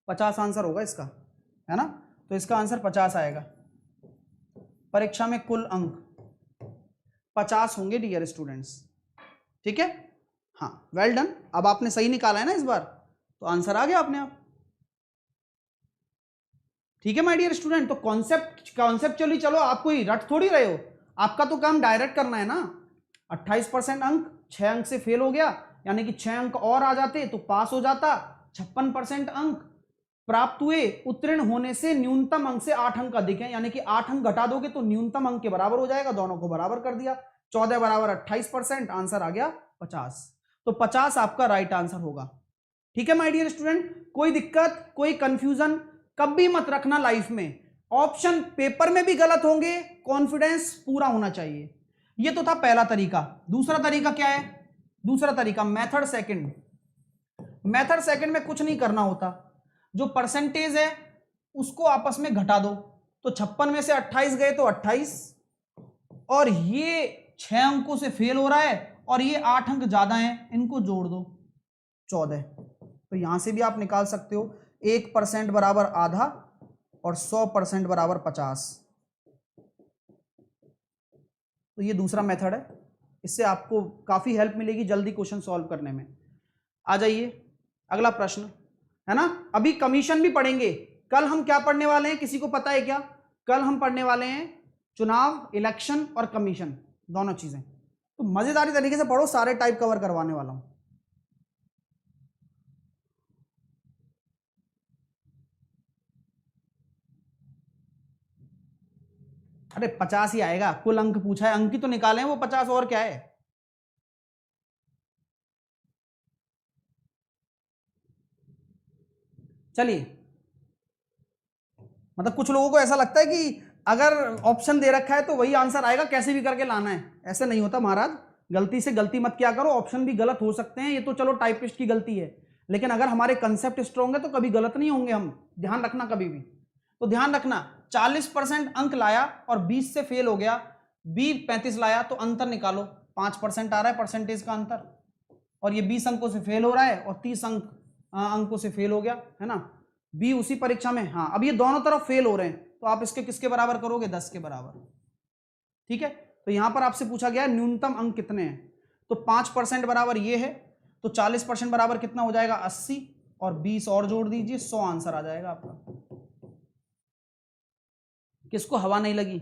50 आंसर होगा इसका, है ना? तो इसका आंसर 50 आएगा। परीक्षा में कुल अंक 50 होंगे डियर स्टूडेंट्स, ठीक है? हाँ, वेल डन। अब आपने सही निकाला है ना इस बार, तो आंसर आ गया अपने आप, ठीक है माय डियर स्टूडेंट। तो कॉन्सेप्चुअली चलो, आप कोई रट थोड़ी रहे हो, आपका तो काम डायरेक्ट करना है ना। 28% अंक, 6 अंक से फेल हो गया, यानी कि 6 अंक और आ जाते तो पास हो जाता। 56% अंक प्राप्त हुए, उत्तीर्ण होने से न्यूनतम अंक से 8 अंक अधिक है, यानी कि 8 अंक घटा दोगे तो न्यूनतम अंक के बराबर हो जाएगा, दोनों को बराबर कर दिया। 14 बराबर 28%, आंसर आ गया 50। तो 50 आपका राइट आंसर होगा, ठीक है माय डियर स्टूडेंट। कोई दिक्कत, कोई कंफ्यूजन कभी मत रखना लाइफ में। ऑप्शन पेपर में भी गलत होंगे, कॉन्फिडेंस पूरा होना चाहिए। ये तो था पहला तरीका। दूसरा तरीका क्या है? दूसरा तरीका मेथड सेकंड। मेथड सेकंड में कुछ नहीं करना होता, जो परसेंटेज है उसको आपस में घटा दो। तो 56 में से 28 गए तो 28, और ये 6 अंकों से फेल हो रहा है और ये 8 अंक ज्यादा हैं, इनको जोड़ दो 14। तो यहां से भी आप निकाल सकते हो 1% बराबर आधा और 100% बराबर 50। तो ये दूसरा मेथड है, इससे आपको काफी हेल्प मिलेगी जल्दी क्वेश्चन सॉल्व करने में। आ जाइए अगला प्रश्न, है ना? अभी कमीशन भी पढ़ेंगे। कल हम क्या पढ़ने वाले हैं, किसी को पता है क्या? कल हम पढ़ने वाले हैं चुनाव, इलेक्शन और कमीशन, दोनों चीजें। तो मजेदारी तरीके से पढ़ो, सारे टाइप कवर करवाने वाला हूं। अरे 50 ही आएगा, कुल अंक पूछा है, अंक ही तो निकाले हैं वो 50, और क्या है। चलिए, मतलब कुछ लोगों को ऐसा लगता है कि अगर ऑप्शन दे रखा है तो वही आंसर आएगा, कैसे भी करके लाना है। ऐसे नहीं होता महाराज, गलती से गलती मत किया करो। ऑप्शन भी गलत हो सकते हैं, ये तो चलो टाइपिस्ट की गलती है, लेकिन अगर हमारे कंसेप्ट स्ट्रॉन्ग है तो कभी गलत नहीं होंगे हम, ध्यान रखना कभी भी। तो ध्यान रखना, 40% अंक लाया और 20 से फेल हो गया, बी 35 लाया, तो अंतर निकालो। 5% आ रहा है परसेंटेज का अंतर, और ये 20 अंकों से फेल हो रहा है और 30 अंकों से फेल हो गया, है ना? बी उसी परीक्षा में, हाँ अब ये दोनों तरफ फेल हो रहे हैं, तो आप इसके किसके बराबर करोगे, 10 के बराबर, ठीक है? तो यहां पर आपसे पूछा गया न्यूनतम अंक कितने हैं, तो 5% बराबर ये है, तो 40% बराबर कितना हो जाएगा, 80, और 20 और जोड़ दीजिए, 100 आंसर आ जाएगा आपका। किसको हवा नहीं लगी?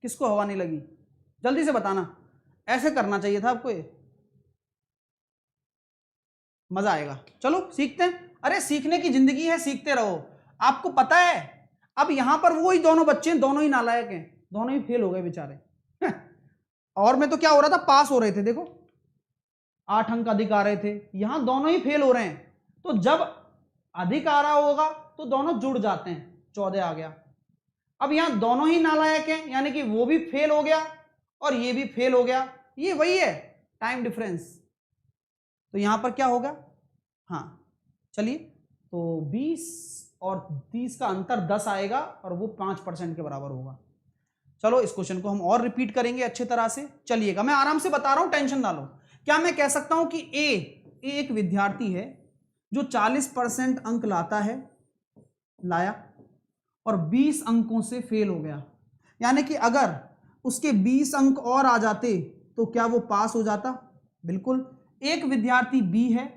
किसको हवा नहीं लगी? जल्दी से बताना। ऐसे करना चाहिए था आपको, ये मजा आएगा। चलो सीखते हैं, अरे सीखने की जिंदगी है, सीखते रहो। आपको पता है अब यहां पर वही दोनों बच्चे हैं, दोनों ही नालायक हैं, दोनों ही फेल हो गए बेचारे। और में तो क्या हो रहा था, पास हो रहे थे, देखो 8 अंक अधिक आ रहे थे, यहां दोनों ही फेल हो रहे हैं। तो जब अधिक आ रहा होगा तो दोनों जुड़ जाते हैं, 14 आ गया। अब यहां दोनों ही नालायक हैं, यानी कि वो भी फेल हो गया और ये भी फेल हो गया, ये वही है टाइम डिफरेंस। तो यहां पर क्या होगा, हाँ चलिए, तो 20 और 30 का अंतर 10 आएगा और वो 5% के बराबर होगा। चलो इस क्वेश्चन को हम और रिपीट करेंगे अच्छे तरह से, चलिएगा, मैं आराम से बता रहा हूं, टेंशन ना लो। क्या मैं कह सकता हूं कि ए एक विद्यार्थी है जो 40% अंक लाया और 20 अंकों से फेल हो गया, यानी कि अगर उसके 20 अंक और आ जाते तो क्या वो पास हो जाता? बिल्कुल। एक विद्यार्थी बी है,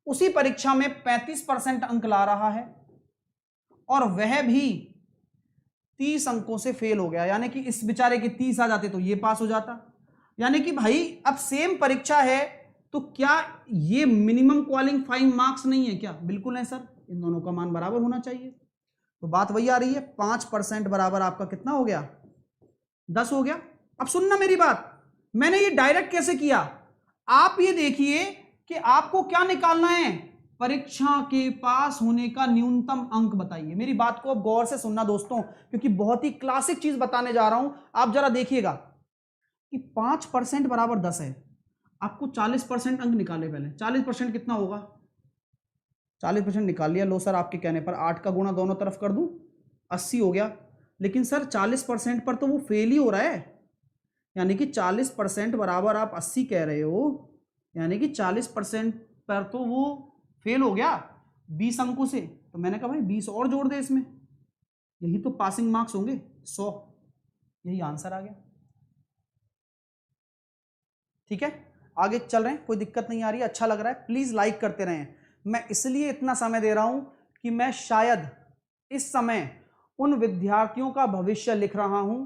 उसी परीक्षा में 35% अंक ला रहा है और वह भी 30 अंकों से फेल हो गया, यानी कि इस बेचारे के 30 आ जाते तो ये पास हो जाता। यानी कि भाई अब सेम परीक्षा है, तो क्या ये मिनिमम क्वालिफाइंग मार्क्स नहीं है क्या? बिल्कुल है सर, इन दोनों का मान बराबर होना चाहिए। तो बात वही आ रही है, 5% बराबर आपका कितना हो गया, 10 हो गया। अब सुनना मेरी बात, मैंने ये डायरेक्ट कैसे किया, आप ये देखिए कि आपको क्या निकालना है, परीक्षा के पास होने का न्यूनतम अंक बताइए। मेरी बात को अब गौर से सुनना दोस्तों, क्योंकि बहुत ही क्लासिक चीज बताने जा रहा हूं। आप जरा देखिएगा कि 5% बराबर 10 है, आपको 40% अंक निकाले पहले। 40% कितना होगा? 40% निकाल लिया। लो सर, आपके कहने पर 8 का गुणा दोनों तरफ कर दूं, 80 हो गया। लेकिन सर 40% पर तो वो फेल ही हो रहा है, यानी कि 40% बराबर आप 80 कह रहे हो, यानी कि 40% पर तो वो फेल हो गया 20 अंकों से। तो मैंने कहा भाई 20 और जोड़ दे इसमें, यही तो पासिंग मार्क्स होंगे 100। यही आंसर आ गया। ठीक है, आगे चल रहे हैं, कोई दिक्कत नहीं आ रही है, अच्छा लग रहा है। प्लीज लाइक करते रहें। मैं इसलिए इतना समय दे रहा हूं कि मैं शायद इस समय उन विद्यार्थियों का भविष्य लिख रहा हूं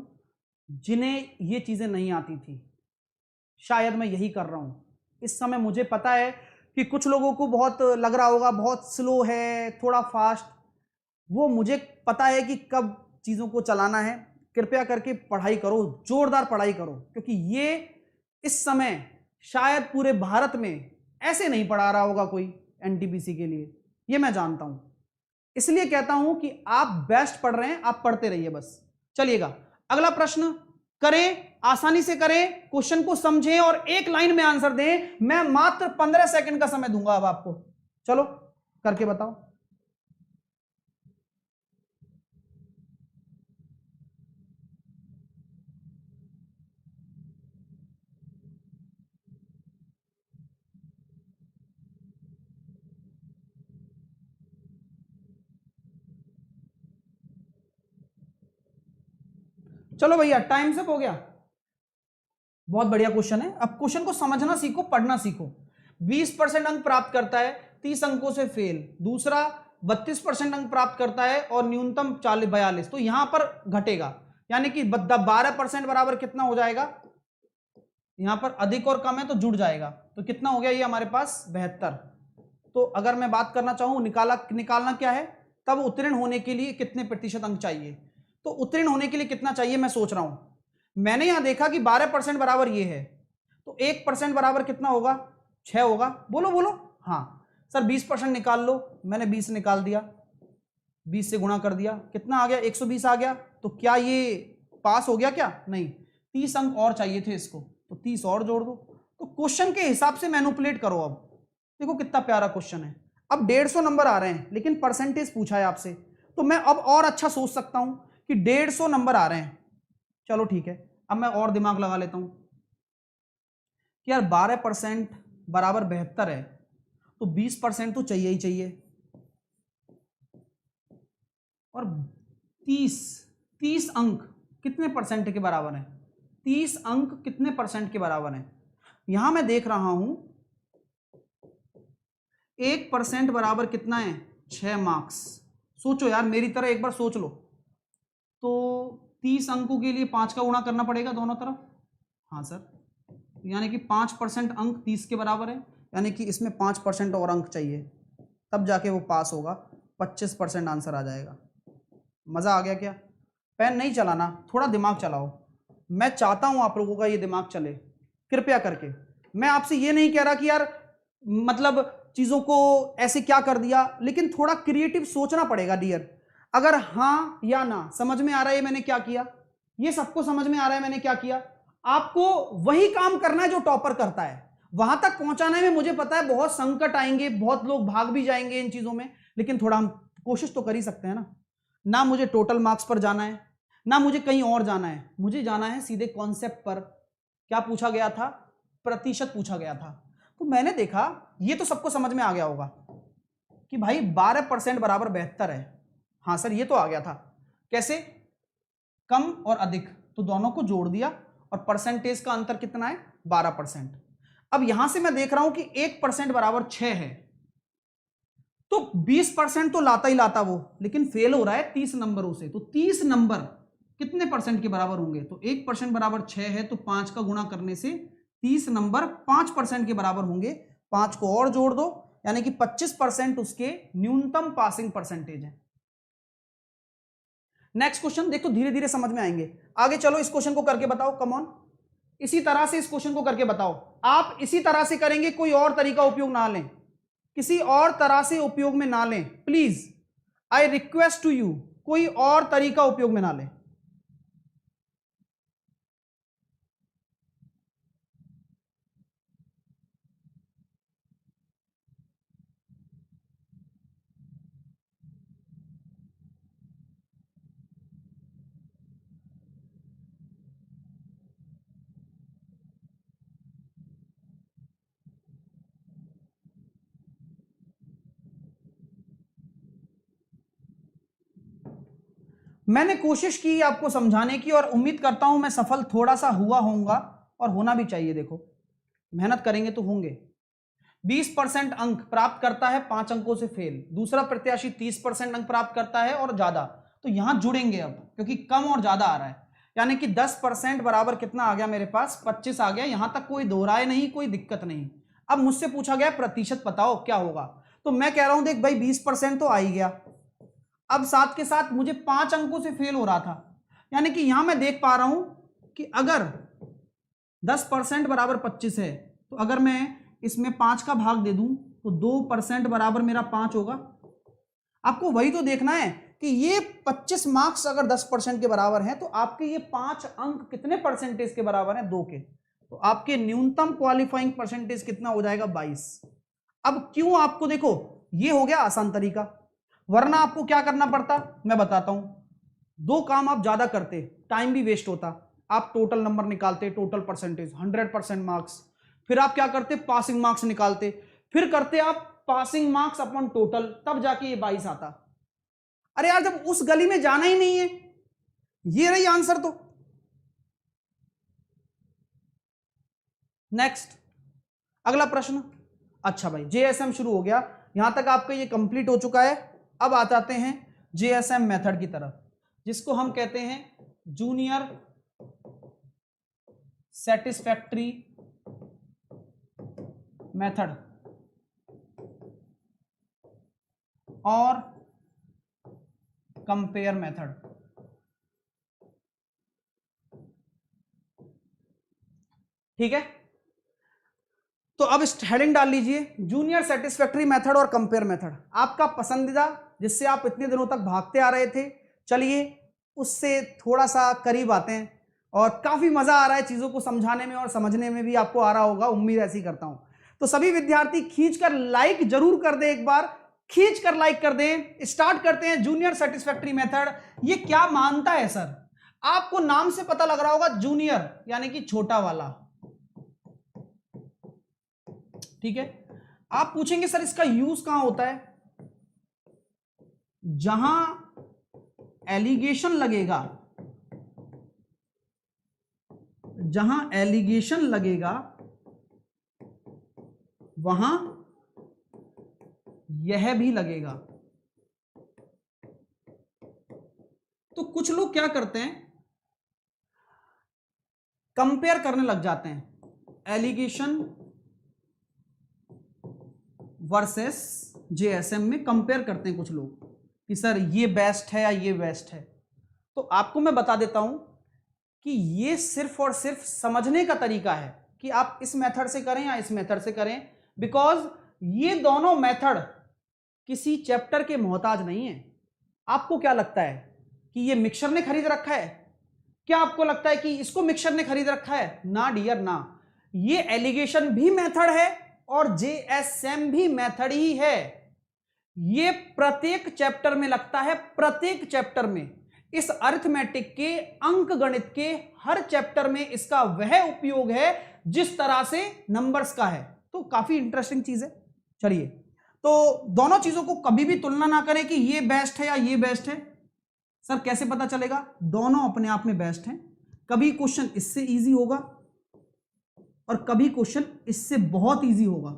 जिन्हें ये चीजें नहीं आती थी। शायद मैं यही कर रहा हूं इस समय। मुझे पता है कि कुछ लोगों को बहुत लग रहा होगा बहुत स्लो है, थोड़ा फास्ट। वो मुझे पता है कि कब चीजों को चलाना है। कृपया करके पढ़ाई करो, जोरदार पढ़ाई करो, क्योंकि ये इस समय शायद पूरे भारत में ऐसे नहीं पढ़ा रहा होगा कोई एनटीपीसी के लिए, ये मैं जानता हूं। इसलिए कहता हूं कि आप बेस्ट पढ़ रहे हैं, आप पढ़ते रहिए बस। चलिएगा, अगला प्रश्न करें, आसानी से करें, क्वेश्चन को समझें और एक लाइन में आंसर दें। मैं मात्र 15 सेकंड का समय दूंगा अब आपको। चलो करके बताओ। चलो भैया, टाइम से हो गया। बहुत बढ़िया क्वेश्चन है। अब क्वेश्चन को समझना सीखो, पढ़ना सीखो। 20% अंक प्राप्त करता है, 30 अंकों से फेल। दूसरा 32% अंक प्राप्त करता है और न्यूनतम 42। तो यहां पर घटेगा, यानी कि 12% बराबर कितना हो जाएगा? यहां पर अधिक और कम है तो जुड़ जाएगा। तो कितना हो गया ये हमारे पास? 72। तो अगर मैं बात करना चाहूं निकालना क्या है, तब उत्तीर्ण होने के लिए कितने प्रतिशत अंक चाहिए। तो उत्तीर्ण होने के लिए कितना चाहिए मैं सोच रहा हूं। मैंने यहां देखा कि 12% बराबर ये है, तो 1% बराबर कितना होगा? 6 होगा। बोलो बोलो। हाँ सर 20% निकाल लो। मैंने 20 निकाल दिया, 20 से गुणा कर दिया, कितना आ गया? 120 आ गया। तो क्या ये पास हो गया? क्या नहीं, 30 अंक और चाहिए थे इसको, तो 30 और जोड़ दो। तो क्वेश्चन के हिसाब से मैनिपुलेट करो। अब देखो कितना प्यारा क्वेश्चन है। अब 150 नंबर आ रहे हैं, लेकिन परसेंटेज पूछा है आपसे, तो मैं अब और अच्छा सोच सकता हूं कि 150 नंबर आ रहे हैं। चलो ठीक है, अब मैं और दिमाग लगा लेता हूं कि यार 12% बराबर 72 है, तो 20% तो चाहिए ही चाहिए। और 30 अंक कितने परसेंट के बराबर है? 30 अंक कितने परसेंट के बराबर है? यहां मैं देख रहा हूं 1% बराबर कितना है? 6 मार्क्स। सोचो यार, मेरी तरह एक बार सोच लो। तो 30 अंकों के लिए 5 का गुणा करना पड़ेगा दोनों तरफ। हाँ सर, यानी कि 5% अंक 30 के बराबर है, यानी कि इसमें 5% और अंक चाहिए, तब जाके वो पास होगा। 25% आंसर आ जाएगा। मजा आ गया क्या? पेन नहीं चलाना, थोड़ा दिमाग चलाओ। मैं चाहता हूं आप लोगों का ये दिमाग चले, कृपया करके। मैं आपसे ये नहीं कह रहा कि यार मतलब चीजों को ऐसे क्या कर दिया, लेकिन थोड़ा क्रिएटिव सोचना पड़ेगा डियर। अगर हाँ या ना समझ में आ रहा है मैंने क्या किया, ये सबको समझ में आ रहा है मैंने क्या किया, आपको वही काम करना है जो टॉपर करता है। वहां तक पहुंचाने में मुझे पता है बहुत संकट आएंगे, बहुत लोग भाग भी जाएंगे इन चीजों में, लेकिन थोड़ा हम कोशिश तो कर ही सकते हैं ना। ना मुझे टोटल मार्क्स पर जाना है, ना मुझे कहीं और जाना है, मुझे जाना है सीधे कॉन्सेप्ट पर। क्या पूछा गया था? प्रतिशत पूछा गया था। तो मैंने देखा ये तो सबको समझ में आ गया होगा कि भाई 12% बराबर 72 है। हाँ सर ये तो आ गया था। कैसे? कम और अधिक, तो दोनों को जोड़ दिया और परसेंटेज का अंतर कितना है? 12%। अब यहां से मैं देख रहा हूं कि 1% बराबर 6 है, तो 20% तो लाता ही लाता वो, लेकिन फेल हो रहा है 30 नंबरों से। तो 30 नंबर कितने परसेंट के बराबर होंगे? तो 1% बराबर 6 है, तो 5 का गुणा करने से 30 नंबर 5% के बराबर होंगे। 5 को और जोड़ दो, यानी कि 25% उसके न्यूनतम पासिंग परसेंटेज है। नेक्स्ट क्वेश्चन देखो, धीरे धीरे समझ में आएंगे। आगे चलो, इस क्वेश्चन को करके बताओ। कम ऑन, इसी तरह से इस क्वेश्चन को करके बताओ। आप इसी तरह से करेंगे, कोई और तरीका उपयोग ना लें। किसी और तरह से उपयोग में ना लें please, I request to you, कोई और तरीका उपयोग में ना लें। मैंने कोशिश की आपको समझाने की और उम्मीद करता हूं मैं सफल थोड़ा सा हुआ होऊंगा, और होना भी चाहिए। देखो मेहनत करेंगे तो होंगे। 20% अंक प्राप्त करता है 5 अंकों से फेल, दूसरा प्रत्याशी 30% अंक प्राप्त करता है और ज्यादा, तो यहां जुड़ेंगे अब क्योंकि कम और ज्यादा आ रहा है, यानी कि 10% बराबर कितना आ गया मेरे पास, 25 आ गया। यहां तक कोई दोहराए नहीं, कोई दिक्कत नहीं। अब मुझसे पूछा गया प्रतिशत बताओ क्या होगा, तो मैं कह रहा हूं देख भाई 20% तो आ ही गया, अब साथ के साथ मुझे 5 अंकों से फेल हो रहा था, यानी कि यहां मैं देख पा रहा हूं कि अगर 10% बराबर 25 है, तो अगर मैं इसमें 5 का भाग दे दूं तो 2% बराबर मेरा 5 होगा। आपको वही तो देखना है कि ये 25 मार्क्स अगर 10% के बराबर हैं, तो आपके ये 5 अंक कितने परसेंटेज के बराबर हैं, 2 के, तो आपके न्यूनतम क्वालिफाइंग परसेंटेज कितना हो जाएगा, 22। अब क्यों आपको, देखो ये हो गया आसान तरीका, वरना आपको क्या करना पड़ता मैं बताता हूं। 2 काम आप ज्यादा करते, टाइम भी वेस्ट होता, आप टोटल नंबर निकालते, टोटल परसेंटेज 100% मार्क्स, फिर आप क्या करते पासिंग मार्क्स निकालते, फिर करते आप पासिंग मार्क्स अपॉन टोटल, तब जाके ये 22 आता। अरे यार जब उस गली में जाना ही नहीं है, ये रही आंसर तो। नेक्स्ट अगला प्रश्न। अच्छा भाई जेएसएम शुरू हो गया, यहां तक आपका ये कंप्लीट हो चुका है। अब आ जाते हैं जेएसएम मेथड की तरफ, जिसको हम कहते हैं जूनियर सेटिस्फैक्ट्री मेथड और कंपेयर मेथड। ठीक है, तो अब इस हेडिंग डाल लीजिए जूनियर सेटिस्फैक्ट्री मेथड और कंपेयर मेथड, आपका पसंदीदा जिससे आप इतने दिनों तक भागते आ रहे थे। चलिए उससे थोड़ा सा करीब आते हैं, और काफी मजा आ रहा है चीजों को समझाने में और समझने में भी आपको आ रहा होगा, उम्मीद ऐसी करता हूं। तो सभी विद्यार्थी खींचकर लाइक जरूर कर दें, एक बार खींचकर लाइक कर दें। स्टार्ट करते हैं जूनियर सेटिस्फैक्ट्री मेथड। ये क्या मानता है सर, आपको नाम से पता लग रहा होगा, जूनियर यानी कि छोटा वाला। ठीक है, आप पूछेंगे सर इसका यूज कहां होता है, जहां एलिगेशन लगेगा, जहां एलिगेशन लगेगा वहां यह भी लगेगा। तो कुछ लोग क्या करते हैं, कंपेयर करने लग जाते हैं, एलिगेशन वर्सेस जेएसएम में कंपेयर करते हैं कुछ लोग कि सर ये बेस्ट है या ये बेस्ट है। तो आपको मैं बता देता हूं कि ये सिर्फ और सिर्फ समझने का तरीका है कि आप इस मेथड से करें या इस मेथड से करें, बिकॉज ये दोनों मेथड किसी चैप्टर के मोहताज नहीं है। आपको क्या लगता है कि ये मिक्सर ने खरीद रखा है, क्या आपको लगता है कि इसको मिक्सर ने खरीद रखा है, ना डियर ना। ये एलिगेशन भी मेथड है और जेएसएम भी मेथड ही है। ये प्रत्येक चैप्टर में लगता है, प्रत्येक चैप्टर में, इस अरिथमेटिक के, अंक गणित के हर चैप्टर में इसका वह उपयोग है जिस तरह से नंबर्स का है। तो काफी इंटरेस्टिंग चीज है। चलिए, तो दोनों चीजों को कभी भी तुलना ना करें कि ये बेस्ट है या ये बेस्ट है। सर कैसे पता चलेगा, दोनों अपने आप में बेस्ट हैं। कभी क्वेश्चन इससे इजी होगा और कभी क्वेश्चन इससे बहुत इजी होगा।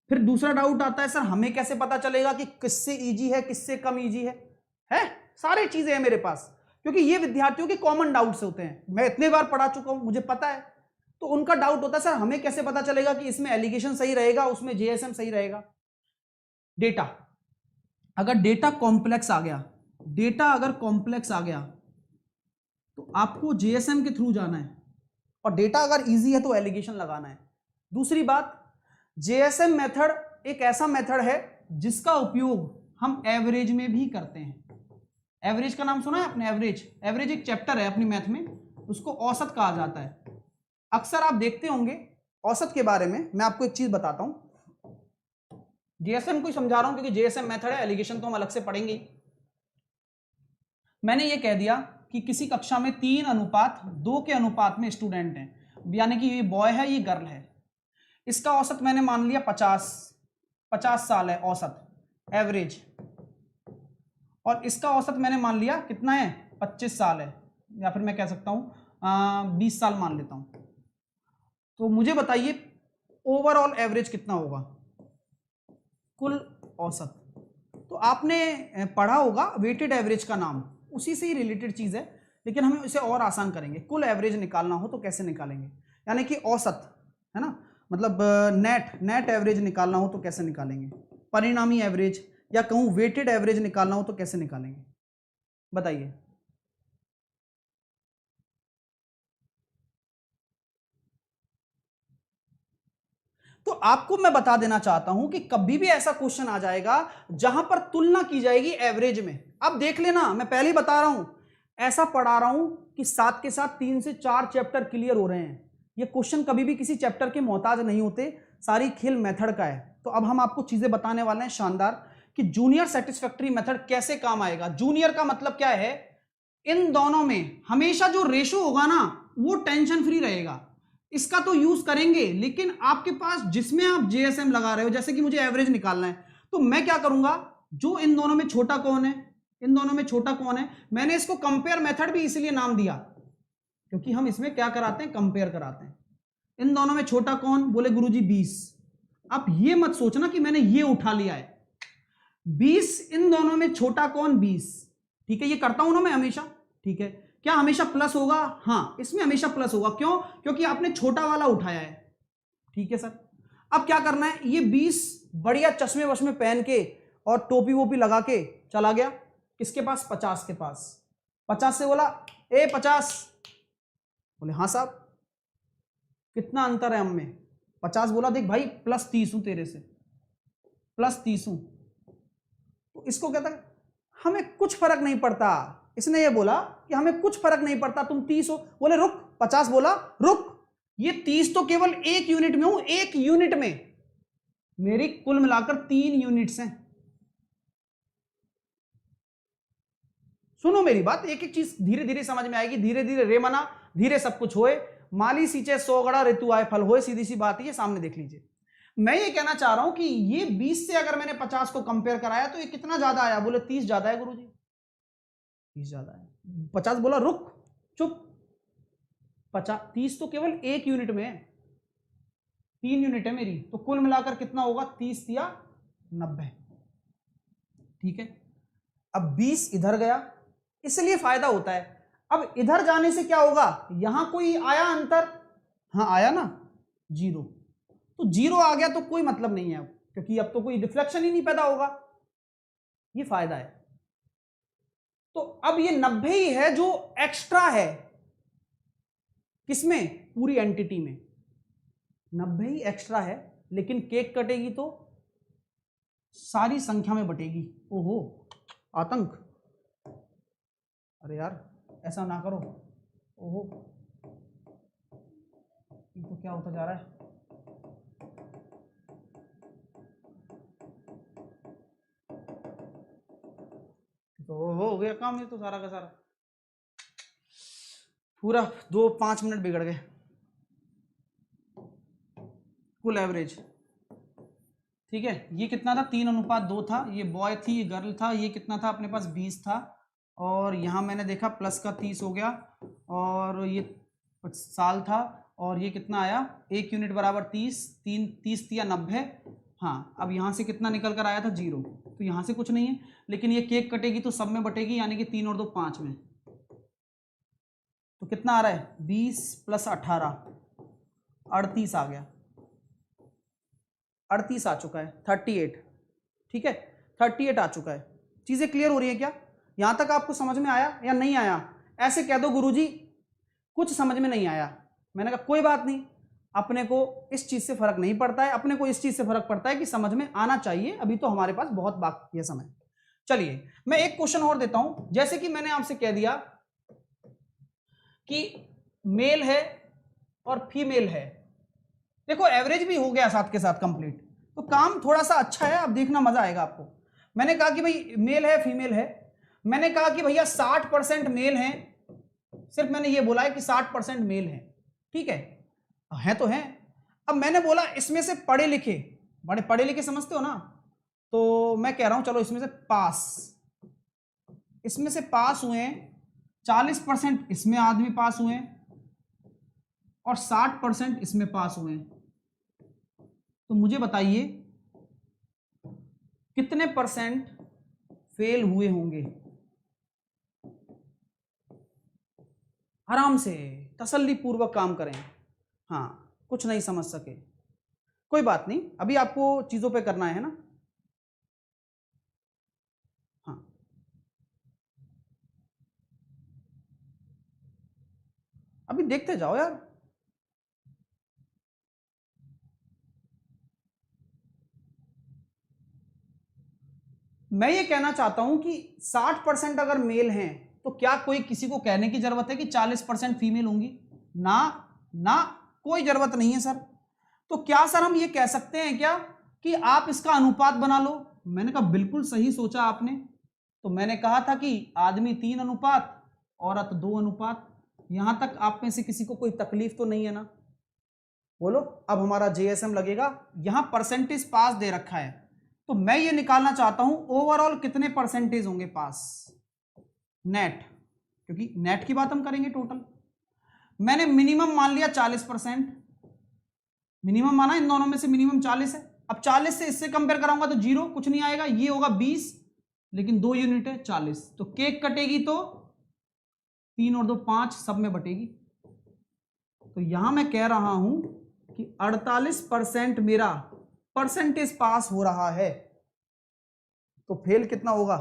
फिर दूसरा डाउट आता है, सर हमें कैसे पता चलेगा कि किससे इजी है किससे कम इजी है? सारी चीजें हैं मेरे पास, क्योंकि ये विद्यार्थियों के कॉमन डाउट्स होते हैं, मैं इतने बार पढ़ा चुका हूं, मुझे पता है। तो उनका डाउट होता है, सर हमें कैसे पता चलेगा कि इसमें एलिगेशन सही रहेगा, उसमें जेएसएम सही रहेगा। डेटा, अगर डेटा कॉम्प्लेक्स आ गया, डेटा अगर कॉम्प्लेक्स आ गया तो आपको जेएसएम के थ्रू जाना है, और डेटा अगर इजी है तो एलिगेशन लगाना है। दूसरी बात, जेएसएम मेथड एक ऐसा मेथड है जिसका उपयोग हम एवरेज में भी करते हैं। एवरेज का नाम सुना है आपने? एवरेज एक चैप्टर है अपनी मैथ में, उसको औसत कहा जाता है। अक्सर आप देखते होंगे औसत के बारे में। मैं आपको एक चीज बताता हूं, जीएसएम को ही समझा रहा हूं क्योंकि जीएसएम मेथड है, एलिगेशन तो हम अलग से पढ़ेंगे। मैंने ये कह दिया कि किसी कक्षा में 3:2 के अनुपात में स्टूडेंट हैं, यानी कि ये बॉय है ये गर्ल है। इसका औसत मैंने मान लिया 50 साल है औसत, एवरेज। और इसका औसत मैंने मान लिया कितना है, 25 साल है, या फिर मैं कह सकता हूं 20 साल मान लेता हूं। तो मुझे बताइए ओवरऑल एवरेज कितना होगा, कुल औसत। तो आपने पढ़ा होगा वेटेड एवरेज का नाम, उसी से ही रिलेटेड चीज है, लेकिन हम इसे और आसान करेंगे। कुल एवरेज निकालना हो तो कैसे निकालेंगे, यानी कि औसत है ना, मतलब नेट एवरेज निकालना हो तो कैसे निकालेंगे, परिणामी एवरेज या कहूं वेटेड एवरेज निकालना हो तो कैसे निकालेंगे, बताइए। तो आपको मैं बता देना चाहता हूं कि कभी भी ऐसा क्वेश्चन आ जाएगा जहां पर तुलना की जाएगी एवरेज में। अब देख लेना, मैं पहले ही बता रहा हूं, ऐसा पढ़ा रहा हूं कि साथ के साथ 3 से 4 चैप्टर क्लियर हो रहे हैं। ये क्वेश्चन कभी भी किसी चैप्टर के मोहताज नहीं होते, सारी खेल मेथड का है। तो अब हम आपको चीजें बताने वाले हैं शानदार कि जूनियर सेटिस्फैक्टरी मेथड कैसे काम आएगा। जूनियर का मतलब क्या है, इन दोनों में हमेशा जो रेशो होगा ना वो टेंशन फ्री रहेगा। इसका तो यूज करेंगे, लेकिन आपके पास जिसमें आप जेएसएम लगा रहे हो, जैसे कि मुझे एवरेज निकालना है, तो मैं क्या करूंगा, जो इन दोनों में छोटा कौन है, इन दोनों में छोटा कौन है, मैंने इसको कंपेयर मेथड भी इसलिए नाम दिया क्योंकि हम इसमें क्या कराते हैं, कंपेयर कराते हैं। इन दोनों में छोटा कौन, बोले गुरुजी 20। आप ये मत सोचना कि मैंने ये उठा लिया है, 20 इन दोनों में छोटा कौन, 20। ठीक है, ये करता हूं ना मैं हमेशा। ठीक है, क्या हमेशा प्लस होगा, हाँ इसमें हमेशा प्लस होगा। क्यों, क्योंकि आपने छोटा वाला उठाया है। ठीक है सर, अब क्या करना है, ये 20 बढ़िया चश्मे वश्मे पहन के और टोपी वोपी लगा के चला गया किसके पास, 50 के पास। 50 से बोला ए 50, बोले हाँ साहब, कितना अंतर है हम में। 50 बोला देख भाई +30 हूं तेरे से, +30 हूं। तो इसको कहता है हमें कुछ फर्क नहीं पड़ता। इसने ये बोला कि हमें कुछ फर्क नहीं पड़ता, तुम 30 हो, बोले रुक। 50 बोला रुक, ये 30 तो केवल 1 यूनिट में हूं, 1 यूनिट में मेरी कुल मिलाकर 3 यूनिट्स हैं। सुनो मेरी बात, एक एक चीज धीरे धीरे समझ में आएगी। धीरे धीरे रे मना धीरे सब कुछ होए, माली सींचे 100 गड़ा ऋतु आए फल होए, सीधी सी बात है, सामने देख लीजिए। मैं ये कहना चाह रहा हूं कि ये 20 से अगर मैंने 50 को कंपेयर कराया तो ये कितना ज्यादा आया, बोले 30 ज्यादा है गुरुजी, 30 ज्यादा है। 50 बोला रुक चुप, 30 तो केवल 1 यूनिट में है, 3 यूनिट है मेरी, तो कुल मिलाकर कितना होगा, 30 या 90। ठीक है, अब 20 इधर गया, इसलिए फायदा होता है। अब इधर जाने से क्या होगा, यहां कोई आया अंतर, हाँ आया ना, 0। तो 0 आ गया तो कोई मतलब नहीं है अब, क्योंकि अब तो कोई रिफ्लेक्शन ही नहीं पैदा होगा। ये फायदा है। तो अब ये 90 ही है जो एक्स्ट्रा है, किसमें, पूरी एंटिटी में 90 ही एक्स्ट्रा है। लेकिन केक कटेगी तो सारी संख्या में बटेगी। ओहो आतंक, अरे यार ऐसा ना करो, ओहो ये तो क्या होता जा रहा है। तो हो गया काम, ये तो सारा का सारा पूरा 2-5 मिनट बिगड़ गए। कुल एवरेज, ठीक है, ये कितना था, 3:2 था, ये बॉय थी ये गर्ल था, ये कितना था अपने पास 20 था, और यहाँ मैंने देखा प्लस का 30 हो गया, और ये साल था, और ये कितना आया, 1 यूनिट बराबर 30, 30 या 90। हाँ, अब यहाँ से कितना निकल कर आया था, 0। तो यहाँ से कुछ नहीं है, लेकिन ये केक कटेगी तो सब में बटेगी, यानी कि 3 और 2 5 में। तो कितना आ रहा है, 20 + 18 38 आ गया, 38 आ चुका है, 38। ठीक है, 38 आ चुका है। चीजें क्लियर हो रही है क्या, यहां तक आपको समझ में आया या नहीं आया? ऐसे कह दो गुरुजी कुछ समझ में नहीं आया, मैंने कहा कोई बात नहीं, अपने को इस चीज से फर्क नहीं पड़ता है, अपने को इस चीज से फर्क पड़ता है कि समझ में आना चाहिए। अभी तो हमारे पास बहुत बाकी है समय। चलिए मैं एक क्वेश्चन और देता हूं। जैसे कि मैंने आपसे कह दिया कि मेल है और फीमेल है, देखो एवरेज भी हो गया साथ के साथ कंप्लीट, तो काम थोड़ा सा अच्छा है, अब देखना मजा आएगा आपको। मैंने कहा कि भाई मेल है फीमेल है, मैंने कहा कि भैया 60% मेल है, सिर्फ मैंने ये बोला है कि 60% मेल है, ठीक है तो है। अब मैंने बोला इसमें से पढ़े लिखे, बड़े पढ़े लिखे समझते हो ना, तो मैं कह रहा हूं चलो इसमें से पास, इसमें से पास हुए 40% इसमें आदमी पास हुए और 60% इसमें पास हुए, तो मुझे बताइए कितने परसेंट फेल हुए होंगे। आराम से तसल्ली पूर्वक काम करें। हाँ कुछ नहीं समझ सके कोई बात नहीं, अभी आपको चीजों पे करना है ना। हाँ अभी देखते जाओ यार। मैं ये कहना चाहता हूं कि 60% अगर मेल हैं तो क्या कोई किसी को कहने की जरूरत है कि 40% फीमेल होंगी? ना ना, कोई जरूरत नहीं है सर। तो क्या सर हम ये कह सकते हैं क्या कि आप इसका अनुपात बना लो? मैंने कहा बिल्कुल सही सोचा आपने। तो मैंने कहा था कि आदमी 3 अनुपात औरत 2 अनुपात। यहां तक आप में से किसी को कोई तकलीफ तो नहीं है ना? बोलो। अब हमारा जेएसएम लगेगा। यहां परसेंटेज पास दे रखा है, तो मैं ये निकालना चाहता हूं ओवरऑल कितने परसेंटेज होंगे पास नेट, क्योंकि नेट की बात हम करेंगे टोटल। मैंने मिनिमम मान लिया 40%, मिनिमम माना, इन दोनों में से मिनिमम 40 है। अब 40 से इससे कंपेयर कराऊंगा तो 0 कुछ नहीं आएगा, ये होगा 20, लेकिन 2 यूनिट है 40, तो केक कटेगी तो 3 और 2 5 सब में बटेगी। तो यहां मैं कह रहा हूं कि 48% मेरा परसेंटेज पास हो रहा है, तो फेल कितना होगा?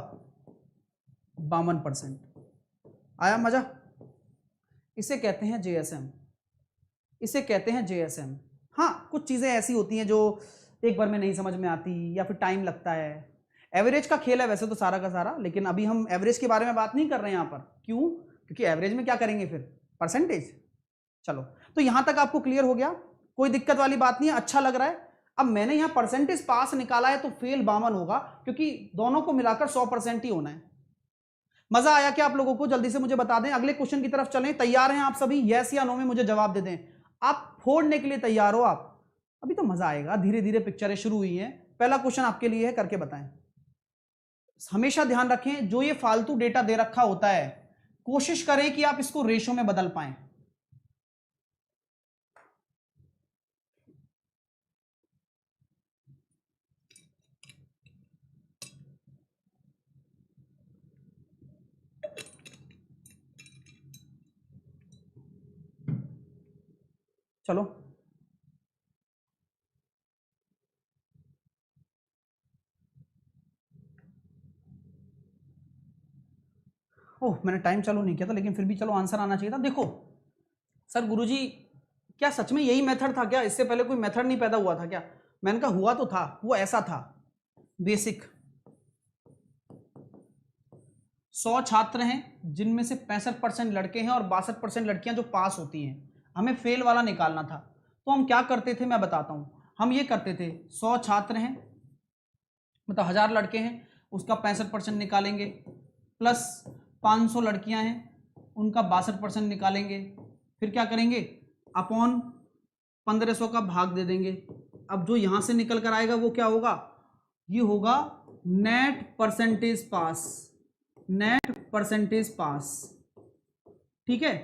52%। आया मजा? इसे कहते हैं जेएसएम, इसे कहते हैं जेएसएम। हाँ कुछ चीजें ऐसी होती हैं जो एक बार में नहीं समझ में आती या फिर टाइम लगता है। एवरेज का खेल है वैसे तो सारा का सारा, लेकिन अभी हम एवरेज के बारे में बात नहीं कर रहे हैं यहां पर। क्यों? क्योंकि एवरेज में क्या करेंगे फिर? परसेंटेज। चलो तो यहां तक आपको क्लियर हो गया, कोई दिक्कत वाली बात नहीं है, अच्छा लग रहा है। अब मैंने यहां परसेंटेज पास निकाला है तो फेल 52 होगा, क्योंकि दोनों को मिलाकर 100% ही होना है। मजा आया क्या आप लोगों को? जल्दी से मुझे बता दें, अगले क्वेश्चन की तरफ चलें। तैयार हैं आप सभी? यस या नो में मुझे जवाब दे दें। आप फोड़ने के लिए तैयार हो आप? अभी तो मजा आएगा, धीरे धीरे पिक्चरें शुरू हुई हैं। पहला क्वेश्चन आपके लिए है, करके बताएं। हमेशा ध्यान रखें जो ये फालतू डेटा दे रखा होता है, कोशिश करें कि आप इसको रेशो में बदल पाएं। चलो ओह मैंने टाइम चालू नहीं किया था, लेकिन फिर भी चलो आंसर आना चाहिए था। देखो सर गुरुजी क्या सच में यही मेथड था क्या? इससे पहले कोई मेथड नहीं पैदा हुआ था क्या? मैंने कहा हुआ तो था, वो ऐसा था बेसिक। 100 छात्र हैं जिनमें से 65% लड़के हैं और 62% लड़कियां जो पास होती हैं। हमें फेल वाला निकालना था, तो हम क्या करते थे मैं बताता हूं। हम ये करते थे 100 छात्र हैं मतलब 1000 लड़के हैं, उसका 65% निकालेंगे, प्लस 500 लड़कियां हैं उनका 62% निकालेंगे, फिर क्या करेंगे अपॉन 1500 का भाग दे देंगे। अब जो यहां से निकल कर आएगा वो क्या होगा? ये होगा नेट परसेंटेज पास, नेट परसेंटेज पास। ठीक है,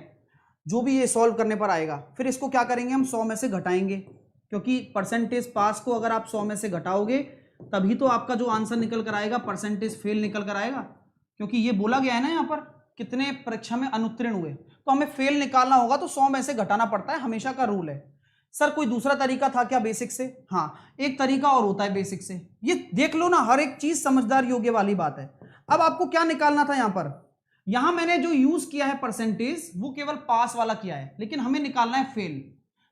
जो भी ये सॉल्व करने पर आएगा। फिर इसको क्या करेंगे हम 100 में से घटाएंगे, क्योंकि परसेंटेज पास को अगर आप 100 में से घटाओगे तभी तो आपका जो आंसर निकल कर आएगा परसेंटेज फेल निकल कर आएगा, क्योंकि ये बोला गया है ना यहाँ पर कितने परीक्षा में अनुत्तीर्ण हुए, तो हमें फेल निकालना होगा तो 100 में से घटाना पड़ता है, हमेशा का रूल है। सर कोई दूसरा तरीका था क्या बेसिक से? हाँ एक तरीका और होता है बेसिक से, ये देख लो ना, हर एक चीज समझदार योग्य वाली बात है। अब आपको क्या निकालना था यहां पर? यहां मैंने जो यूज किया है परसेंटेज वो केवल पास वाला किया है, लेकिन हमें निकालना है फेल।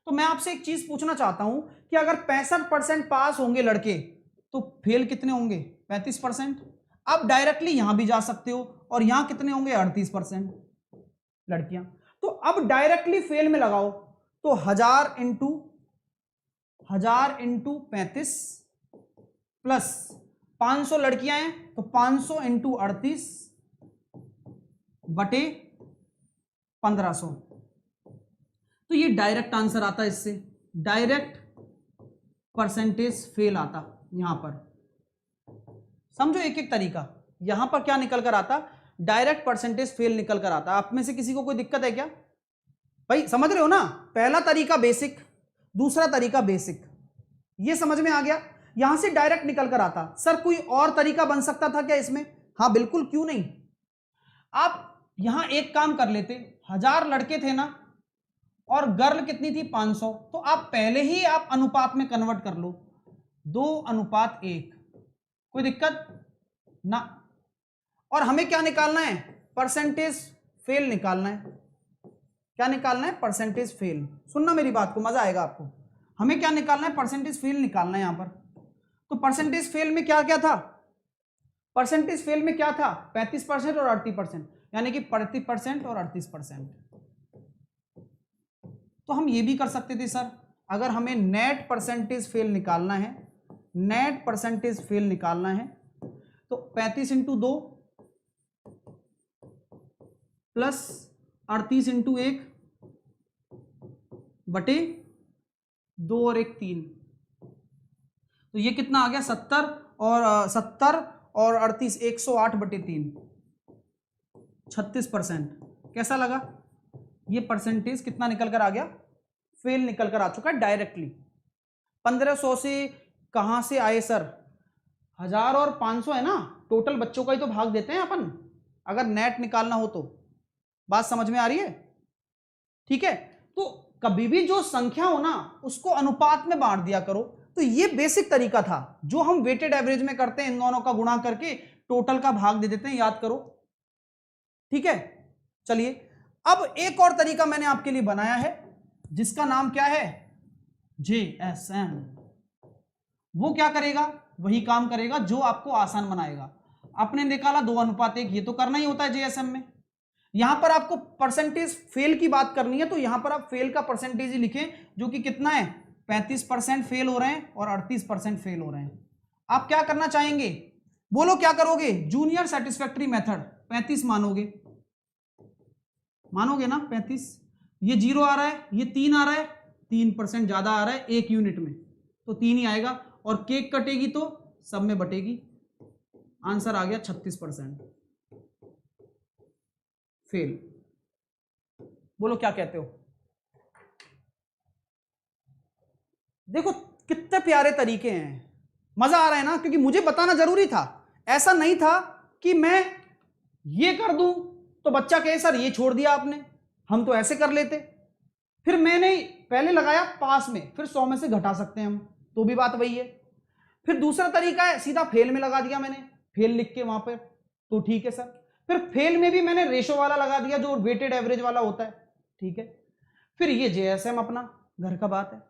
तो मैं आपसे एक चीज पूछना चाहता हूं कि अगर 65% पास होंगे लड़के तो फेल कितने होंगे? 35%। अब डायरेक्टली यहां भी जा सकते हो और यहां कितने होंगे? 38% लड़कियां। तो अब डायरेक्टली फेल में लगाओ तो 1000 इंटू 35 प्लस 500 लड़कियां हैं तो 500 इंटू 38 बटे 1500। तो ये डायरेक्ट आंसर आता है, इससे डायरेक्ट परसेंटेज फेल आता यहां पर। समझो एक एक तरीका। यहां पर क्या निकल कर आता? डायरेक्ट परसेंटेज फेल निकल कर आता। आप में से किसी को कोई दिक्कत है क्या भाई? समझ रहे हो ना? पहला तरीका बेसिक, दूसरा तरीका बेसिक, ये समझ में आ गया। यहां से डायरेक्ट निकल कर आता। सर कोई और तरीका बन सकता था क्या इसमें? हाँ बिल्कुल, क्यों नहीं। आप यहां एक काम कर लेते, 1000 लड़के थे ना और गर्ल कितनी थी? 500। तो आप पहले ही आप अनुपात में कन्वर्ट कर लो, 2:1। कोई दिक्कत ना। और हमें क्या निकालना है? परसेंटेज फेल निकालना है। क्या निकालना है? Percentage fail. सुनना मेरी बात को, मजा आएगा आपको। हमें क्या निकालना है? परसेंटेज फेल निकालना है यहां पर। तो परसेंटेज फेल में क्या क्या था? परसेंटेज फेल में क्या था? 35% और 38%, यानी कि 35% और 38%। तो हम ये भी कर सकते थे सर, अगर हमें नेट परसेंटेज फेल निकालना है, नेट परसेंटेज फेल निकालना है तो 35 इंटू 2 प्लस 38 इंटू 1 बटे 2 और 1 3। तो ये कितना आ गया? 70 और 38 108 बटे 3, 36%। कैसा लगा? ये परसेंटेज कितना निकल कर आ गया? फेल निकल कर आ चुका है डायरेक्टली। 1500 से कहां से आए सर? 1000 और 500 है ना, टोटल बच्चों का ही तो भाग देते हैं अपन, अगर नेट निकालना हो तो। बात समझ में आ रही है? ठीक है। तो कभी भी जो संख्या हो ना उसको अनुपात में बांट दिया करो। तो ये बेसिक तरीका था जो हम वेटेड एवरेज में करते हैं, इन दोनों का गुणा करके टोटल का भाग दे देते हैं, याद करो। ठीक है, चलिए अब एक और तरीका मैंने आपके लिए बनाया है जिसका नाम क्या है? JSM। वो क्या करेगा? वही काम करेगा जो आपको आसान बनाएगा। आपने निकाला 2:1, ये तो करना ही होता है JSM में। यहां पर आपको परसेंटेज फेल की बात करनी है तो यहां पर आप फेल का परसेंटेज ही लिखें, जो कि कितना है? 35% फेल हो रहे हैं और 38% फेल हो रहे हैं। आप क्या करना चाहेंगे? बोलो क्या करोगे? जूनियर सेटिस्फैक्ट्री मेथड 35 मानोगे, मानोगे ना? 35, ये 0 आ रहा है, ये 3 आ रहा है, 3% ज्यादा आ रहा है एक यूनिट में, तो 3 ही आएगा। और केक कटेगी तो सब में बटेगी। आंसर आ गया 36% फेल। बोलो क्या कहते हो? देखो कितने प्यारे तरीके हैं, मजा आ रहा है ना? क्योंकि मुझे बताना जरूरी था। ऐसा नहीं था कि मैं ये कर दूं तो बच्चा कहे सर ये छोड़ दिया आपने, हम तो ऐसे कर लेते। फिर मैंने पहले लगाया पास में, फिर 100 में से घटा सकते हैं हम, तो भी बात वही है। फिर दूसरा तरीका है सीधा फेल में लगा दिया मैंने, फेल लिख के वहां पर, तो ठीक है सर। फिर फेल में भी मैंने रेशो वाला लगा दिया जो वेटेड एवरेज वाला होता है, ठीक है। फिर ये JSM अपना घर का बात है।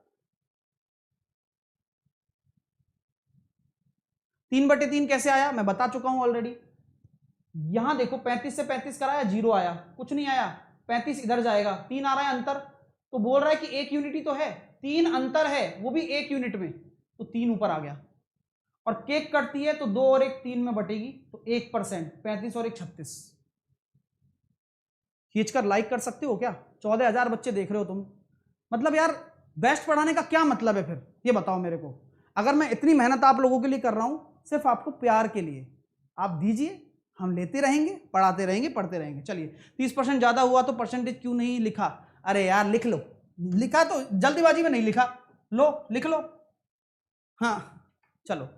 3/3 कैसे आया मैं बता चुका हूं ऑलरेडी। यहां देखो 35 से 35 कराया, 0 आया, कुछ नहीं आया। 35 इधर जाएगा, 3 आ रहा है अंतर, तो बोल रहा है कि 1 यूनिट ही तो है, 3 अंतर है वो भी 1 यूनिट में, तो 3 ऊपर आ गया। और केक कटती है तो 2 और 1 3 में बटेगी, तो 1%, 35 और 1 36। खींचकर लाइक कर सकते हो क्या? 14,000 बच्चे देख रहे हो तुम, मतलब यार बेस्ट पढ़ाने का क्या मतलब है फिर? ये बताओ मेरे को। अगर मैं इतनी मेहनत आप लोगों के लिए कर रहा हूं सिर्फ आपको प्यार के लिए, आप दीजिए, हम लेते रहेंगे, पढ़ाते रहेंगे, पढ़ते रहेंगे। चलिए 30% ज्यादा हुआ तो परसेंटेज क्यों नहीं लिखा? अरे यार लिख लो, लिखा तो जल्दीबाजी में नहीं लिखा, लो लिख लो। हाँ चलो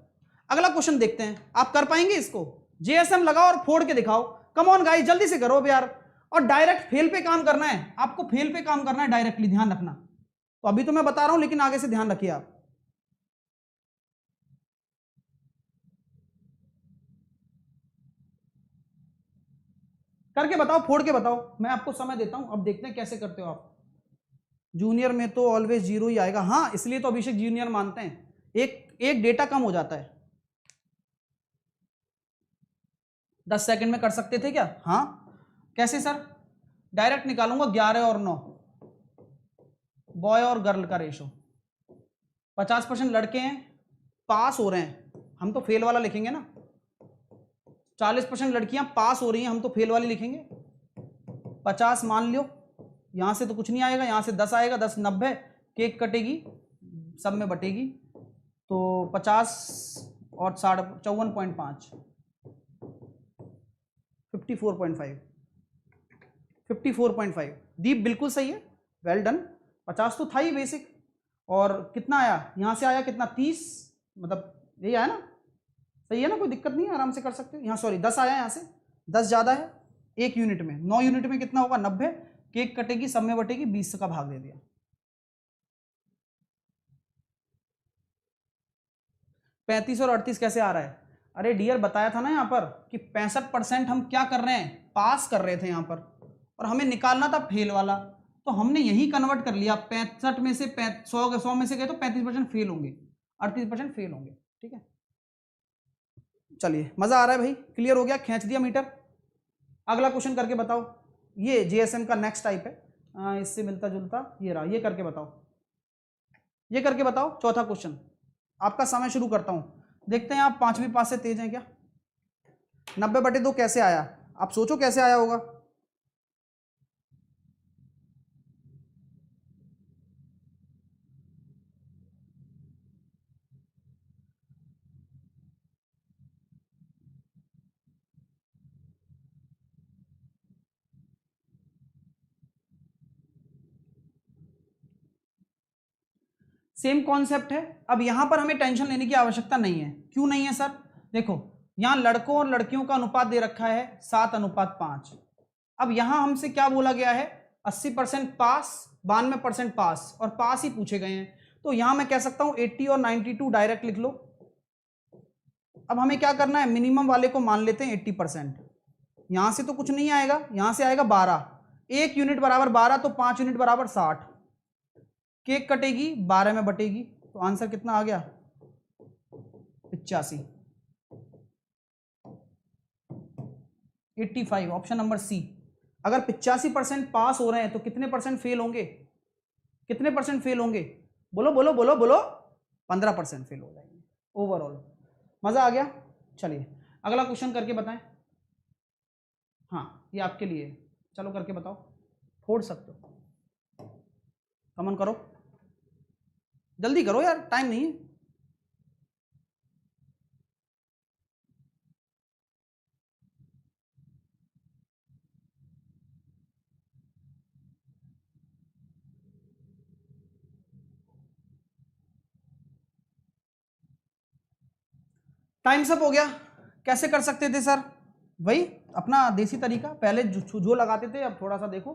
अगला क्वेश्चन देखते हैं, आप कर पाएंगे इसको? JSM लगाओ और फोड़ के दिखाओ, कम ऑन गाइस जल्दी से करो अब यार। और डायरेक्ट फेल पे काम करना है आपको, फेल पे काम करना है डायरेक्टली, ध्यान रखना। तो अभी तो मैं बता रहा हूं लेकिन आगे से ध्यान रखिए आप। करके बताओ, फोड़ के बताओ, मैं आपको समय देता हूं, अब देखते हैं कैसे करते हो आप। जूनियर में तो ऑलवेज जीरो ही आएगा। हाँ, इसलिए तो अभिषेक जूनियर मानते हैं, एक एक डेटा कम हो जाता है। 10 सेकंड में कर सकते थे क्या? हाँ। कैसे सर? डायरेक्ट निकालूंगा 11 और 9, बॉय और गर्ल का रेशो। 50% लड़के हैं, पास हो रहे हैं, हम तो फेल वाला लिखेंगे ना। 40% लड़कियां पास हो रही हैं, हम तो फेल वाली लिखेंगे। 50 मान लो, यहां से तो कुछ नहीं आएगा, यहां से 10 आएगा, 10 90, केक कटेगी, सब में बटेगी, तो 50 और 54.5, 54.5, 54.5। दीप बिल्कुल सही है, वेल डन। 50 तो था ही बेसिक, और कितना आया यहां से? आया कितना? 30, मतलब यही आया ना? सही है ना, कोई दिक्कत नहीं है, आराम से कर सकते हो। यहाँ सॉरी 10 आया, यहाँ से 10 ज्यादा है, 1 यूनिट में, 9 यूनिट में कितना होगा? 90, केक कटेगी, सब में बटेगी, 20 का भाग दे दिया। 35 और 38 कैसे आ रहा है? अरे डियर, बताया था ना यहाँ पर कि 65% हम क्या कर रहे हैं? पास कर रहे थे यहाँ पर, और हमें निकालना था फेल वाला, तो हमने यही कन्वर्ट कर लिया। 65 में से 100 में से गए तो 35% फेल होंगे, 38% फेल होंगे। ठीक है, चलिए, मजा आ रहा है भाई? क्लियर हो गया? खींच दिया मीटर? अगला क्वेश्चन करके बताओ। ये जेएसएम का नेक्स्ट टाइप है, इससे मिलता जुलता, ये रहा, ये करके बताओ, ये करके बताओ। चौथा क्वेश्चन, आपका समय शुरू करता हूं। देखते हैं आप 5वीं पास से तेज हैं क्या? 90/2 कैसे आया? आप सोचो कैसे आया होगा। सेम कॉन्सेप्ट है। अब यहां पर हमें टेंशन लेने की आवश्यकता नहीं है। क्यों नहीं है सर? देखो, यहां लड़कों और लड़कियों का अनुपात दे रखा है 7:5। अब यहां हमसे क्या बोला गया है? 80% पास, 92% पास, और पास ही पूछे गए हैं। तो यहां मैं कह सकता हूं 80 और 92 डायरेक्ट लिख लो। अब हमें क्या करना है? मिनिमम वाले को मान लेते हैं 80%। यहां से तो कुछ नहीं आएगा, यहां से आएगा 12, 1 यूनिट बराबर 12, तो 5 यूनिट बराबर 60, केक कटेगी, 12 में बटेगी, तो आंसर कितना आ गया? 85, 85, ऑप्शन नंबर सी। अगर 85% पास हो रहे हैं तो कितने परसेंट फेल होंगे? कितने परसेंट फेल होंगे? बोलो बोलो बोलो बोलो। 15% फेल हो जाएंगे ओवरऑल। मजा आ गया? चलिए, अगला क्वेश्चन करके बताएं। हाँ, ये आपके लिए, चलो करके बताओ, फोड़ सकते हो, कमन करो, जल्दी करो यार, टाइम नहीं है। टाइम सब हो गया। कैसे कर सकते थे सर? वही अपना देसी तरीका, पहले जो लगाते थे, अब थोड़ा सा देखो।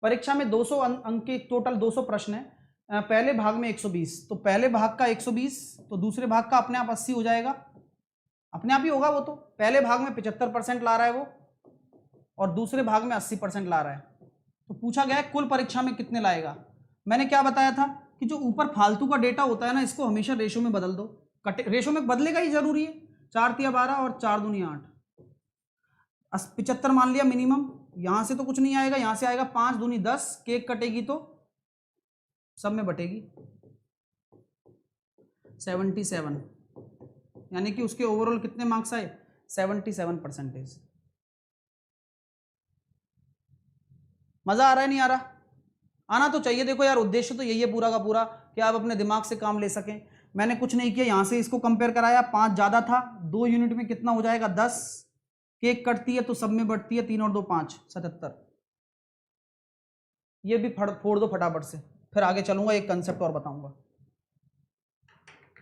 परीक्षा में 200 अंक के टोटल 200 प्रश्न है, पहले भाग में 120, तो पहले भाग का 120, तो दूसरे भाग का अपने आप 80 हो जाएगा, अपने आप ही होगा वो। तो पहले भाग में 75% ला रहा है वो, और दूसरे भाग में 80% ला रहा है। तो पूछा गया है कुल परीक्षा में कितने लाएगा। मैंने क्या बताया था कि जो ऊपर फालतू का डेटा होता है ना, इसको हमेशा रेशो में बदल दो। रेशो में बदलेगा ही जरूरी है। 4 तिया 12 और 4 दूनी 8, 75 मान लिया मिनिमम। यहां से तो कुछ नहीं आएगा, यहां से आएगा 5 दूनी 10, केक कटेगी तो सब में बटेगी, 77, यानी कि उसके ओवरऑल कितने मार्क्स आए? 77%। मजा आ रहा है नहीं आ रहा? आना तो चाहिए। देखो यार, उद्देश्य तो यही है पूरा का पूरा कि आप अपने दिमाग से काम ले सकें। मैंने कुछ नहीं किया, यहां से इसको कंपेयर कराया, 5 ज्यादा था, 2 यूनिट में कितना हो जाएगा? 10, केक कटती है तो सब में बढ़ती है, 3 और 2 5, 77। ये भी फोड़ दो फटाफट से, फिर आगे चलूंगा, एक कंसेप्ट और बताऊंगा।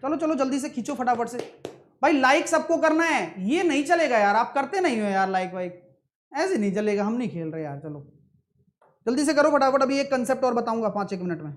चलो चलो जल्दी से खींचो फटाफट से। भाई लाइक सबको करना है, ये नहीं चलेगा यार, आप करते नहीं हो यार लाइक वाइक, ऐसे नहीं चलेगा, हम नहीं खेल रहे यार। चलो जल्दी से करो फटाफट, अभी एक कंसेप्ट और बताऊंगा 5-1 मिनट में।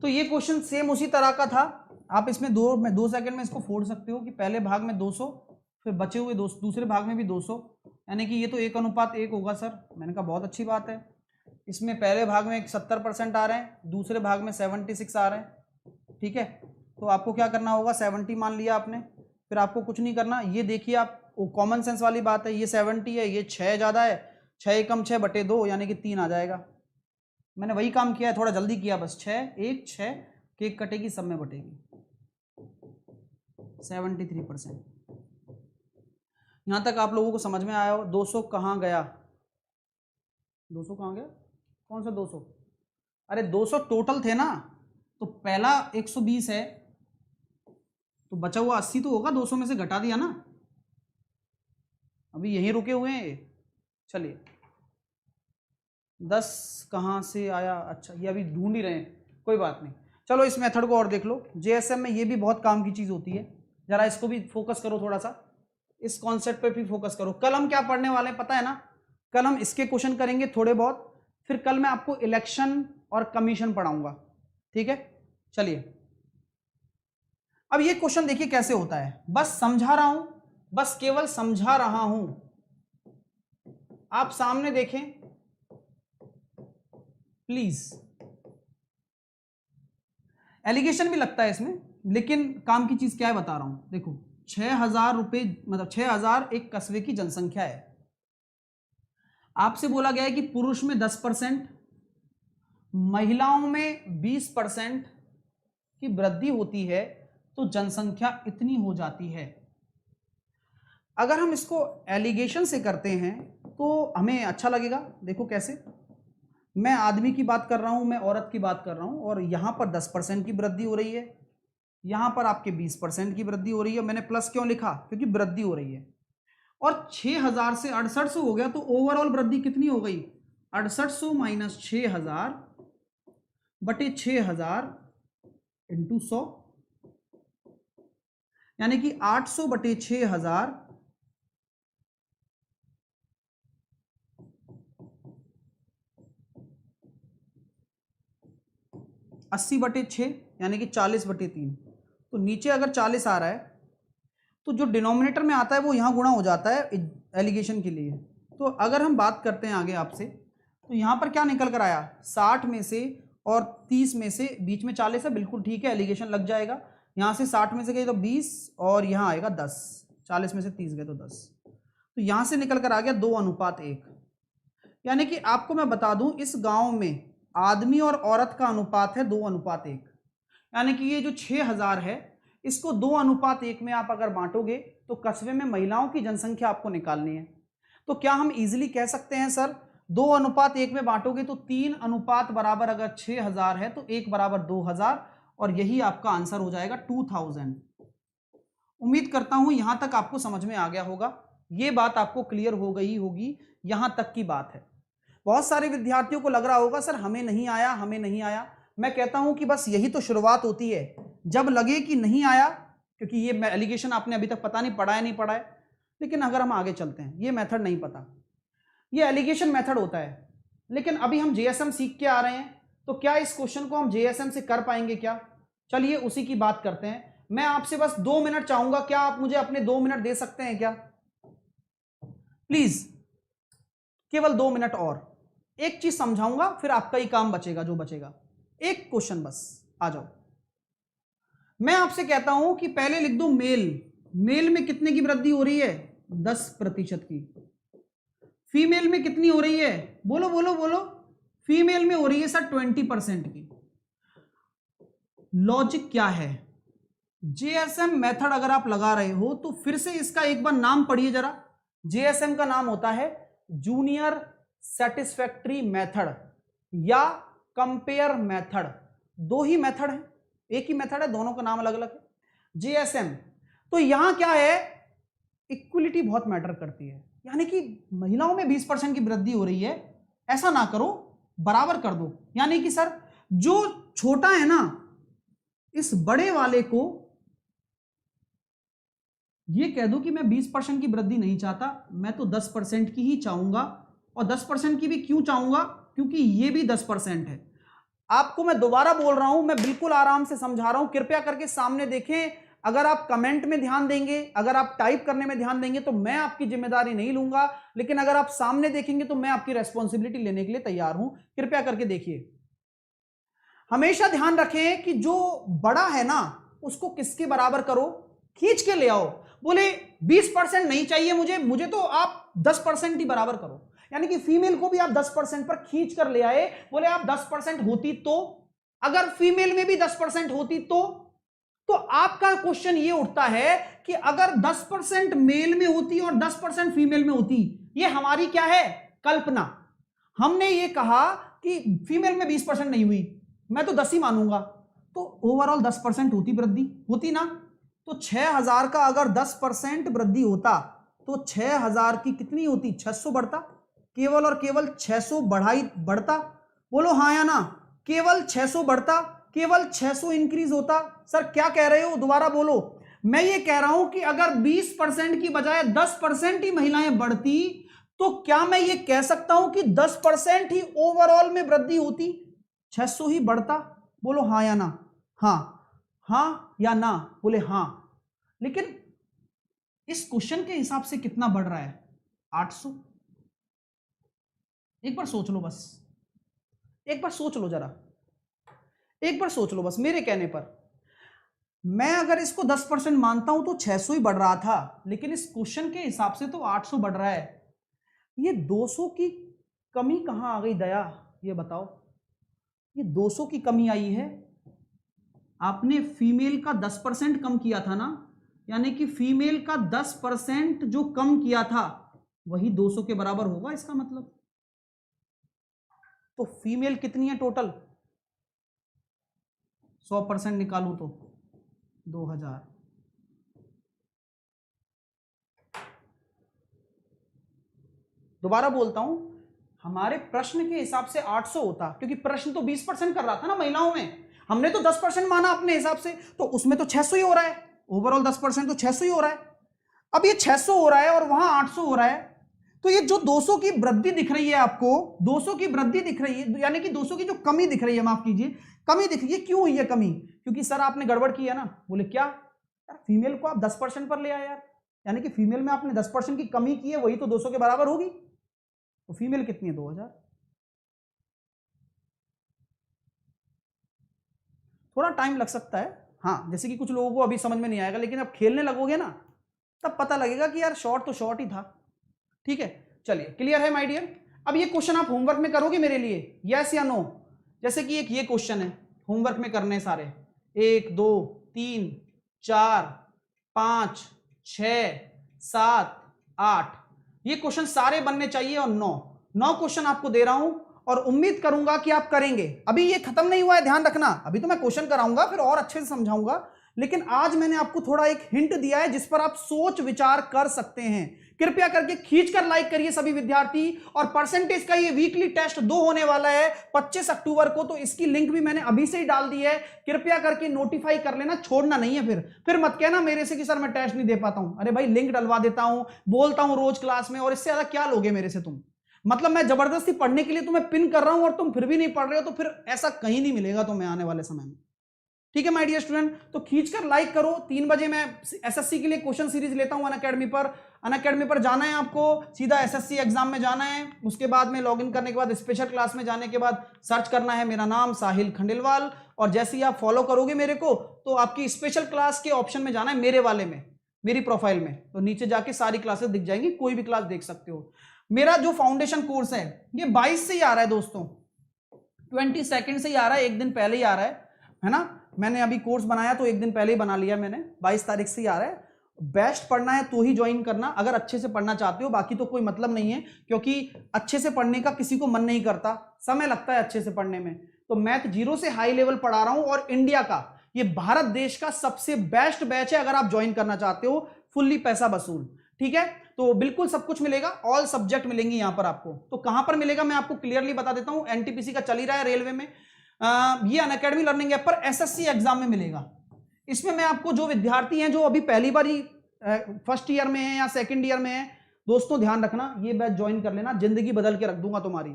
तो ये क्वेश्चन सेम उसी तरह का था। आप इसमें 2 सेकंड में इसको फोड़ सकते हो कि पहले भाग में 200, फिर बचे हुए दूसरे भाग में भी 200, यानी कि ये तो 1:1 होगा सर। मैंने कहा बहुत अच्छी बात है। इसमें पहले भाग में 70% आ रहे हैं, दूसरे भाग में 76 आ रहे हैं। ठीक है, तो आपको क्या करना होगा, 70 मान लिया आपने, फिर आपको कुछ नहीं करना। ये देखिए आप, कॉमन सेंस वाली बात है, ये 70 है, ये 6 ज़्यादा है, 6 कम 6 बटे 2 यानी कि 3 आ जाएगा। मैंने वही काम किया है, थोड़ा जल्दी किया बस। 6 1 6 केक कटेगी, सब में बटेगी, 73%। यहां तक आप लोगों को समझ में आया हो। 200 कहाँ गया, 200 कहाँ गया, कौन सा 200? अरे 200 टोटल थे ना, तो पहला 120 है, तो बचा हुआ 80 तो होगा, 200 में से घटा दिया ना। अभी यहीं रुके हुए हैं। चलिए 10 कहाँ से आया, अच्छा ये अभी ढूंढ ही रहे हैं, कोई बात नहीं। चलो इस मेथड को और देख लो। जेएसएम में ये भी बहुत काम की चीज होती है, जरा इसको भी फोकस करो, थोड़ा सा इस कॉन्सेप्ट पे भी फोकस करो। कल हम क्या पढ़ने वाले हैं पता है ना, कल हम इसके क्वेश्चन करेंगे थोड़े बहुत, फिर कल मैं आपको इलेक्शन और कमीशन पढ़ाऊंगा। ठीक है, चलिए अब ये क्वेश्चन देखिए कैसे होता है, बस समझा रहा हूं, बस केवल समझा रहा हूं। आप सामने देखें प्लीज। एलिगेशन भी लगता है इसमें, लेकिन काम की चीज क्या है बता रहा हूं। देखो 6,000 रुपए, मतलब 6,000 एक कस्बे की जनसंख्या है। आपसे बोला गया है कि पुरुष में 10%, महिलाओं में 20% की वृद्धि होती है, तो जनसंख्या इतनी हो जाती है। अगर हम इसको एलिगेशन से करते हैं तो हमें अच्छा लगेगा। देखो कैसे, मैं आदमी की बात कर रहा हूं, मैं औरत की बात कर रहा हूं, और यहां पर 10% की वृद्धि हो रही है, यहां पर आपके 20% की वृद्धि हो रही है। मैंने प्लस क्यों लिखा, क्योंकि वृद्धि हो रही है। और 6,000 से 6800 हो गया, तो ओवरऑल वृद्धि कितनी हो गई, 6800 माइनस 6,000 बटे 6,000 इंटू 100, यानी कि 800 बटे 6,000 80 बटे 6 यानी कि 40 बटे 3। तो नीचे अगर 40 आ रहा है तो जो डिनोमिनेटर में आता है वो यहां गुणा हो जाता है एलिगेशन के लिए। तो अगर हम बात करते हैं आगे आपसे, तो यहां पर क्या निकल कर आया, 60 में से और 30 में से बीच में 40 है, बिल्कुल ठीक है, एलिगेशन लग जाएगा। यहां से 60 में से गए तो 20 और यहां आएगा 10, 40 में से 30 गए तो 10, तो यहां से निकल कर आ गया 2:1। यानी कि आपको मैं बता दूं, इस गांव में आदमी और औरत का अनुपात है 2:1। यानी कि ये जो 6,000 है, इसको 2:1 में आप अगर बांटोगे तो कस्बे में महिलाओं की जनसंख्या आपको निकालनी है। तो क्या हम इजीली कह सकते हैं सर, 2:1 में बांटोगे तो 3 अनुपात बराबर अगर 6,000 है तो 1 बराबर 2,000, और यही आपका आंसर हो जाएगा 2,000। उम्मीद करता हूं यहां तक आपको समझ में आ गया होगा, ये बात आपको क्लियर हो गई होगी, यहां तक की बात है। बहुत सारे विद्यार्थियों को लग रहा होगा सर हमें नहीं आया, हमें नहीं आया। मैं कहता हूं कि बस यही तो शुरुआत होती है, जब लगे कि नहीं आया, क्योंकि ये एलिगेशन आपने अभी तक पता नहीं पढ़ा है नहीं पढ़ा है, लेकिन अगर हम आगे चलते हैं, ये मेथड नहीं पता, ये एलिगेशन मेथड होता है, लेकिन अभी हम जेएसएम सीख के आ रहे हैं, तो क्या इस क्वेश्चन को हम जेएसएम से कर पाएंगे क्या? चलिए उसी की बात करते हैं। मैं आपसे बस 2 मिनट चाहूंगा, क्या आप मुझे अपने 2 मिनट दे सकते हैं क्या, प्लीज, केवल 2 मिनट। और एक चीज समझाऊंगा, फिर आपका ही काम बचेगा जो बचेगा। एक क्वेश्चन बस, आ जाओ। मैं आपसे कहता हूं कि पहले लिख दो मेल, मेल में कितने की वृद्धि हो रही है, 10% की। फीमेल में कितनी हो रही है, बोलो बोलो बोलो, फीमेल में हो रही है सर 20% की। लॉजिक क्या है, जेएसएम मेथड अगर आप लगा रहे हो तो फिर से इसका एक बार नाम पढ़िए जरा। जेएसएम का नाम होता है जूनियर सेटिस्फैक्ट्री मेथड या कंपेयर मेथड। दो ही मेथड है, एक ही मेथड है, दोनों का नाम अलग अलग है। जेएसएम, तो यहां क्या है, इक्वलिटी बहुत मैटर करती है, यानी कि महिलाओं में 20% की वृद्धि हो रही है, ऐसा ना करो, बराबर कर दो। यानी कि सर जो छोटा है ना, इस बड़े वाले को ये कह दो कि मैं 20% की वृद्धि नहीं चाहता, मैं तो 10% की ही चाहूंगा। और 10% की भी क्यों चाहूंगा, क्योंकि ये भी 10% है। आपको मैं दोबारा बोल रहा हूं, मैं बिल्कुल आराम से समझा रहा हूं, कृपया करके सामने देखें। अगर आप कमेंट में ध्यान देंगे, अगर आप टाइप करने में ध्यान देंगे तो मैं आपकी जिम्मेदारी नहीं लूंगा, लेकिन अगर आप सामने देखेंगे तो मैं आपकी रेस्पॉन्सिबिलिटी लेने के लिए तैयार हूं। कृपया करके देखिए, हमेशा ध्यान रखें कि जो बड़ा है ना उसको किसके बराबर करो, खींच के ले आओ। बोले 20% नहीं चाहिए मुझे तो आप 10% ही बराबर करो, यानी कि फीमेल को भी आप 10% पर खींच कर ले आए। बोले आप 10% होती तो, अगर फीमेल में भी 10% होती तो आपका क्वेश्चन ये उठता है कि अगर 10% मेल में होती और 10% फीमेल में होती, ये हमारी क्या है, कल्पना। हमने ये कहा कि फीमेल में 20% नहीं हुई, मैं तो 10 ही मानूंगा, तो ओवरऑल 10% होती वृद्धि, होती ना। तो 6000 का अगर 10% वृद्धि होता तो 6000 की कितनी होती, 600 बढ़ता, केवल और केवल 600 बढ़ता। बोलो हाँ या ना, केवल 600 बढ़ता, केवल 600 इंक्रीज होता। सर क्या कह रहे हो, दोबारा बोलो। मैं ये कह रहा हूं कि अगर 20% की बजाय 10% ही महिलाएं बढ़ती तो क्या मैं ये कह सकता हूं कि 10% ही ओवरऑल में वृद्धि होती, 600 ही बढ़ता। बोलो हाँ या ना, हाँ या ना, बोले हाँ। लेकिन इस क्वेश्चन के हिसाब से कितना बढ़ रहा है, 800। एक बार सोच लो, बस एक बार सोच लो, जरा एक बार सोच लो बस मेरे कहने पर। मैं अगर इसको 10% मानता हूं तो 600 ही बढ़ रहा था, लेकिन इस क्वेश्चन के हिसाब से तो 800 बढ़ रहा है। ये 200 की कमी कहां आ गई दया, ये बताओ। ये 200 की कमी आई है, आपने फीमेल का 10% कम किया था ना, यानी कि फीमेल का 10% जो कम किया था वही 200 के बराबर होगा इसका मतलब। तो फीमेल कितनी है टोटल, 100% निकालूं तो 2000। दोबारा बोलता हूं, हमारे प्रश्न के हिसाब से 800 होता, क्योंकि प्रश्न तो 20% कर रहा था ना महिलाओं में, हमने तो 10% माना अपने हिसाब से, तो उसमें तो 600 ही हो रहा है, ओवरऑल 10% तो 600 ही हो रहा है। अब ये 600 हो रहा है और वहां 800 हो रहा है, तो ये जो 200 की वृद्धि दिख रही है आपको, 200 की वृद्धि दिख रही है, यानी कि 200 की जो कमी दिख रही है, माफ कीजिए, कमी दिख रही है। क्यों हुई है कमी, क्योंकि सर आपने गड़बड़ की है ना। बोले क्या यार, फीमेल को आप 10% पर ले आए यार, यानी कि फीमेल में आपने 10% की कमी की है, वही तो 200 के बराबर होगी। तो फीमेल कितनी है, 2000। थोड़ा टाइम लग सकता है, हाँ, जैसे कि कुछ लोगों को अभी समझ में नहीं आएगा, लेकिन अब खेलने लगोगे ना तब पता लगेगा कि यार शॉर्ट तो शॉर्ट ही था। ठीक है, चलिए, क्लियर है माय डियर। अब ये क्वेश्चन आप होमवर्क में करोगे मेरे लिए, यस या नो। जैसे कि एक ये क्वेश्चन है, होमवर्क में करने सारे, 1 2 3 4 5 6 7 8, ये क्वेश्चन सारे बनने चाहिए, और 9 क्वेश्चन आपको दे रहा हूं और उम्मीद करूंगा कि आप करेंगे। अभी ये खत्म नहीं हुआ है, ध्यान रखना, अभी तो मैं क्वेश्चन कराऊंगा, फिर और अच्छे से समझाऊंगा, लेकिन आज मैंने आपको थोड़ा एक हिंट दिया है जिस पर आप सोच विचार कर सकते हैं। कृपया करके खींचकर लाइक करिए सभी विद्यार्थी। और परसेंटेज का ये वीकली टेस्ट 2 होने वाला है 25 अक्टूबर को, तो इसकी लिंक भी मैंने अभी से ही डाल दी है, कृपया करके नोटिफाई कर लेना, छोड़ना नहीं है। फिर मत कहना मेरे से कि सर मैं टेस्ट नहीं दे पाता हूं। अरे भाई, लिंक डलवा देता हूं, बोलता हूं रोज क्लास में, और इससे ज्यादा क्या लोगे मेरे से तुम। मतलब मैं जबरदस्ती पढ़ने के लिए तुम्हें पिन कर रहा हूं और तुम फिर भी नहीं पढ़ रहे हो, तो फिर ऐसा कहीं नहीं मिलेगा तुम्हें आने वाले समय में। ठीक है माय डियर स्टूडेंट, तो खींचकर लाइक करो। 3 बजे मैं एसएससी के लिए क्वेश्चन सीरीज लेता हूं अनअकैडमी पर। अनअकैडमी पर जाना है आपको, सीधा एसएससी एग्जाम में जाना है, उसके बाद में लॉगिन करने के बाद स्पेशल क्लास में जाने के बाद सर्च करना है मेरा नाम साहिल खंडेलवाल, और जैसे ही आप फॉलो करोगे मेरे को तो आपकी स्पेशल क्लास के ऑप्शन में जाना है, मेरे वाले में, मेरी प्रोफाइल में, तो नीचे जाके सारी क्लासेस दिख जाएंगी, कोई भी क्लास देख सकते हो। मेरा जो फाउंडेशन कोर्स है ये 22 से ही आ रहा है दोस्तों, 22 से ही आ रहा है, एक दिन पहले ही आ रहा है ना। मैंने अभी कोर्स बनाया तो एक दिन पहले ही बना लिया मैंने, 22 तारीख से ही आ रहा है। बेस्ट पढ़ना है तो ही ज्वाइन करना, अगर अच्छे से पढ़ना चाहते हो, बाकी तो कोई मतलब नहीं है, क्योंकि अच्छे से पढ़ने का किसी को मन नहीं करता, समय लगता है अच्छे से पढ़ने में। तो मैथ 0 से हाई लेवल पढ़ा रहा हूं, और इंडिया का, ये भारत देश का सबसे बेस्ट बैच है अगर आप ज्वाइन करना चाहते हो, फुल्ली पैसा वसूल। ठीक है, तो बिल्कुल सब कुछ मिलेगा, ऑल सब्जेक्ट मिलेंगे यहां पर आपको। तो कहां पर मिलेगा मैं आपको क्लियरली बता देता हूं, एनटीपीसी का चल ही रहा है, रेलवे में, ये अनअकैडमी लर्निंग ऐप पर एसएससी एग्जाम में मिलेगा। इसमें मैं आपको, जो विद्यार्थी हैं जो अभी पहली बार ही फर्स्ट ईयर में है या सेकंड ईयर में है, दोस्तों ध्यान रखना, ये बैच ज्वाइन कर लेना, जिंदगी बदल के रख दूंगा तुम्हारी,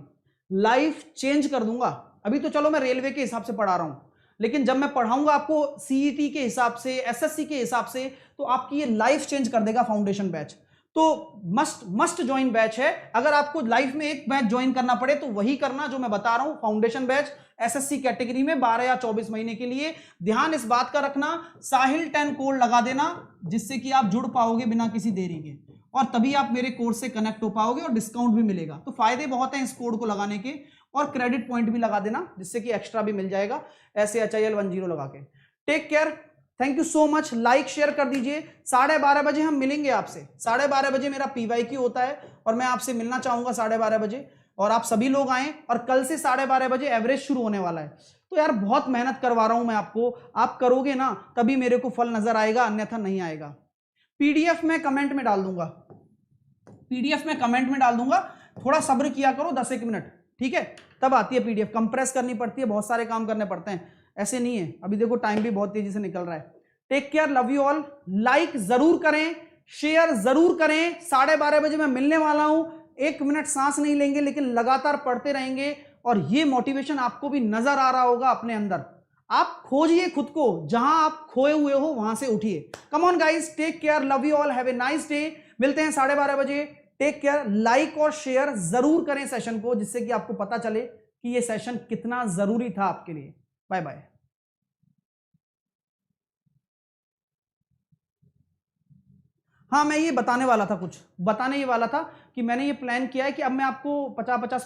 लाइफ चेंज कर दूंगा। अभी तो चलो मैं रेलवे के हिसाब से पढ़ा रहा हूं, लेकिन जब मैं पढ़ाऊंगा आपको सीईटी के हिसाब से, एसएससी के हिसाब से, तो आपकी ये लाइफ चेंज कर देगा फाउंडेशन बैच। तो मस्ट ज्वाइन बैच है। अगर आपको लाइफ में एक बैच ज्वाइन करना पड़े तो वही करना जो मैं बता रहा हूं, फाउंडेशन बैच एसएससी कैटेगरी में 12 या 24 महीने के लिए। ध्यान इस बात का रखना, साहिल 10 कोड लगा देना, जिससे कि आप जुड़ पाओगे बिना किसी देरी के, और तभी आप मेरे कोर्स से कनेक्ट हो पाओगे और डिस्काउंट भी मिलेगा। तो फायदे बहुत हैं इस कोड को लगाने के, और क्रेडिट पॉइंट भी लगा देना जिससे कि एक्स्ट्रा भी मिल जाएगा, ऐसे HIL10 लगा के। Take care, thank you so much. Like share कर दीजिए। 12:30 बजे हम मिलेंगे आपसे। 12:30 बजे मेरा PYQ होता है और मैं आपसे मिलना चाहूंगा 12:30 बजे, और आप सभी लोग आए। और कल से 12:30 बजे एवरेज शुरू होने वाला है। तो यार बहुत मेहनत करवा रहा हूं मैं आपको, आप करोगे ना तभी मेरे को फल नजर आएगा, अन्यथा नहीं आएगा। PDF मैं कमेंट में डाल दूंगा, PDF में कमेंट में डाल दूंगा, थोड़ा सब्र किया करो 10-1 मिनट, ठीक है? तब आती है PDF, कंप्रेस करनी पड़ती है, बहुत सारे काम करने पड़ते हैं, ऐसे नहीं है। अभी देखो टाइम भी बहुत तेजी से निकल रहा है। Take care, love you all. Like जरूर करें, शेयर जरूर करें। 12:30 बजे मैं मिलने वाला हूं। 1 मिनट सांस नहीं लेंगे, लेकिन लगातार पढ़ते रहेंगे, और ये मोटिवेशन आपको भी नजर आ रहा होगा अपने अंदर। आप खोजिए खुद को, जहां आप खोए हुए हो वहां से उठिए। Come on guys, take care, love you all, have a nice day. मिलते हैं 12:30 बजे। टेक केयर, लाइक और शेयर जरूर करें सेशन को, जिससे कि आपको पता चले कि ये सेशन कितना जरूरी था आपके लिए। Bye bye. हाँ, मैं ये बताने वाला था, कुछ बताने ये वाला था कि मैंने ये प्लान किया है कि अब मैं आपको 50-50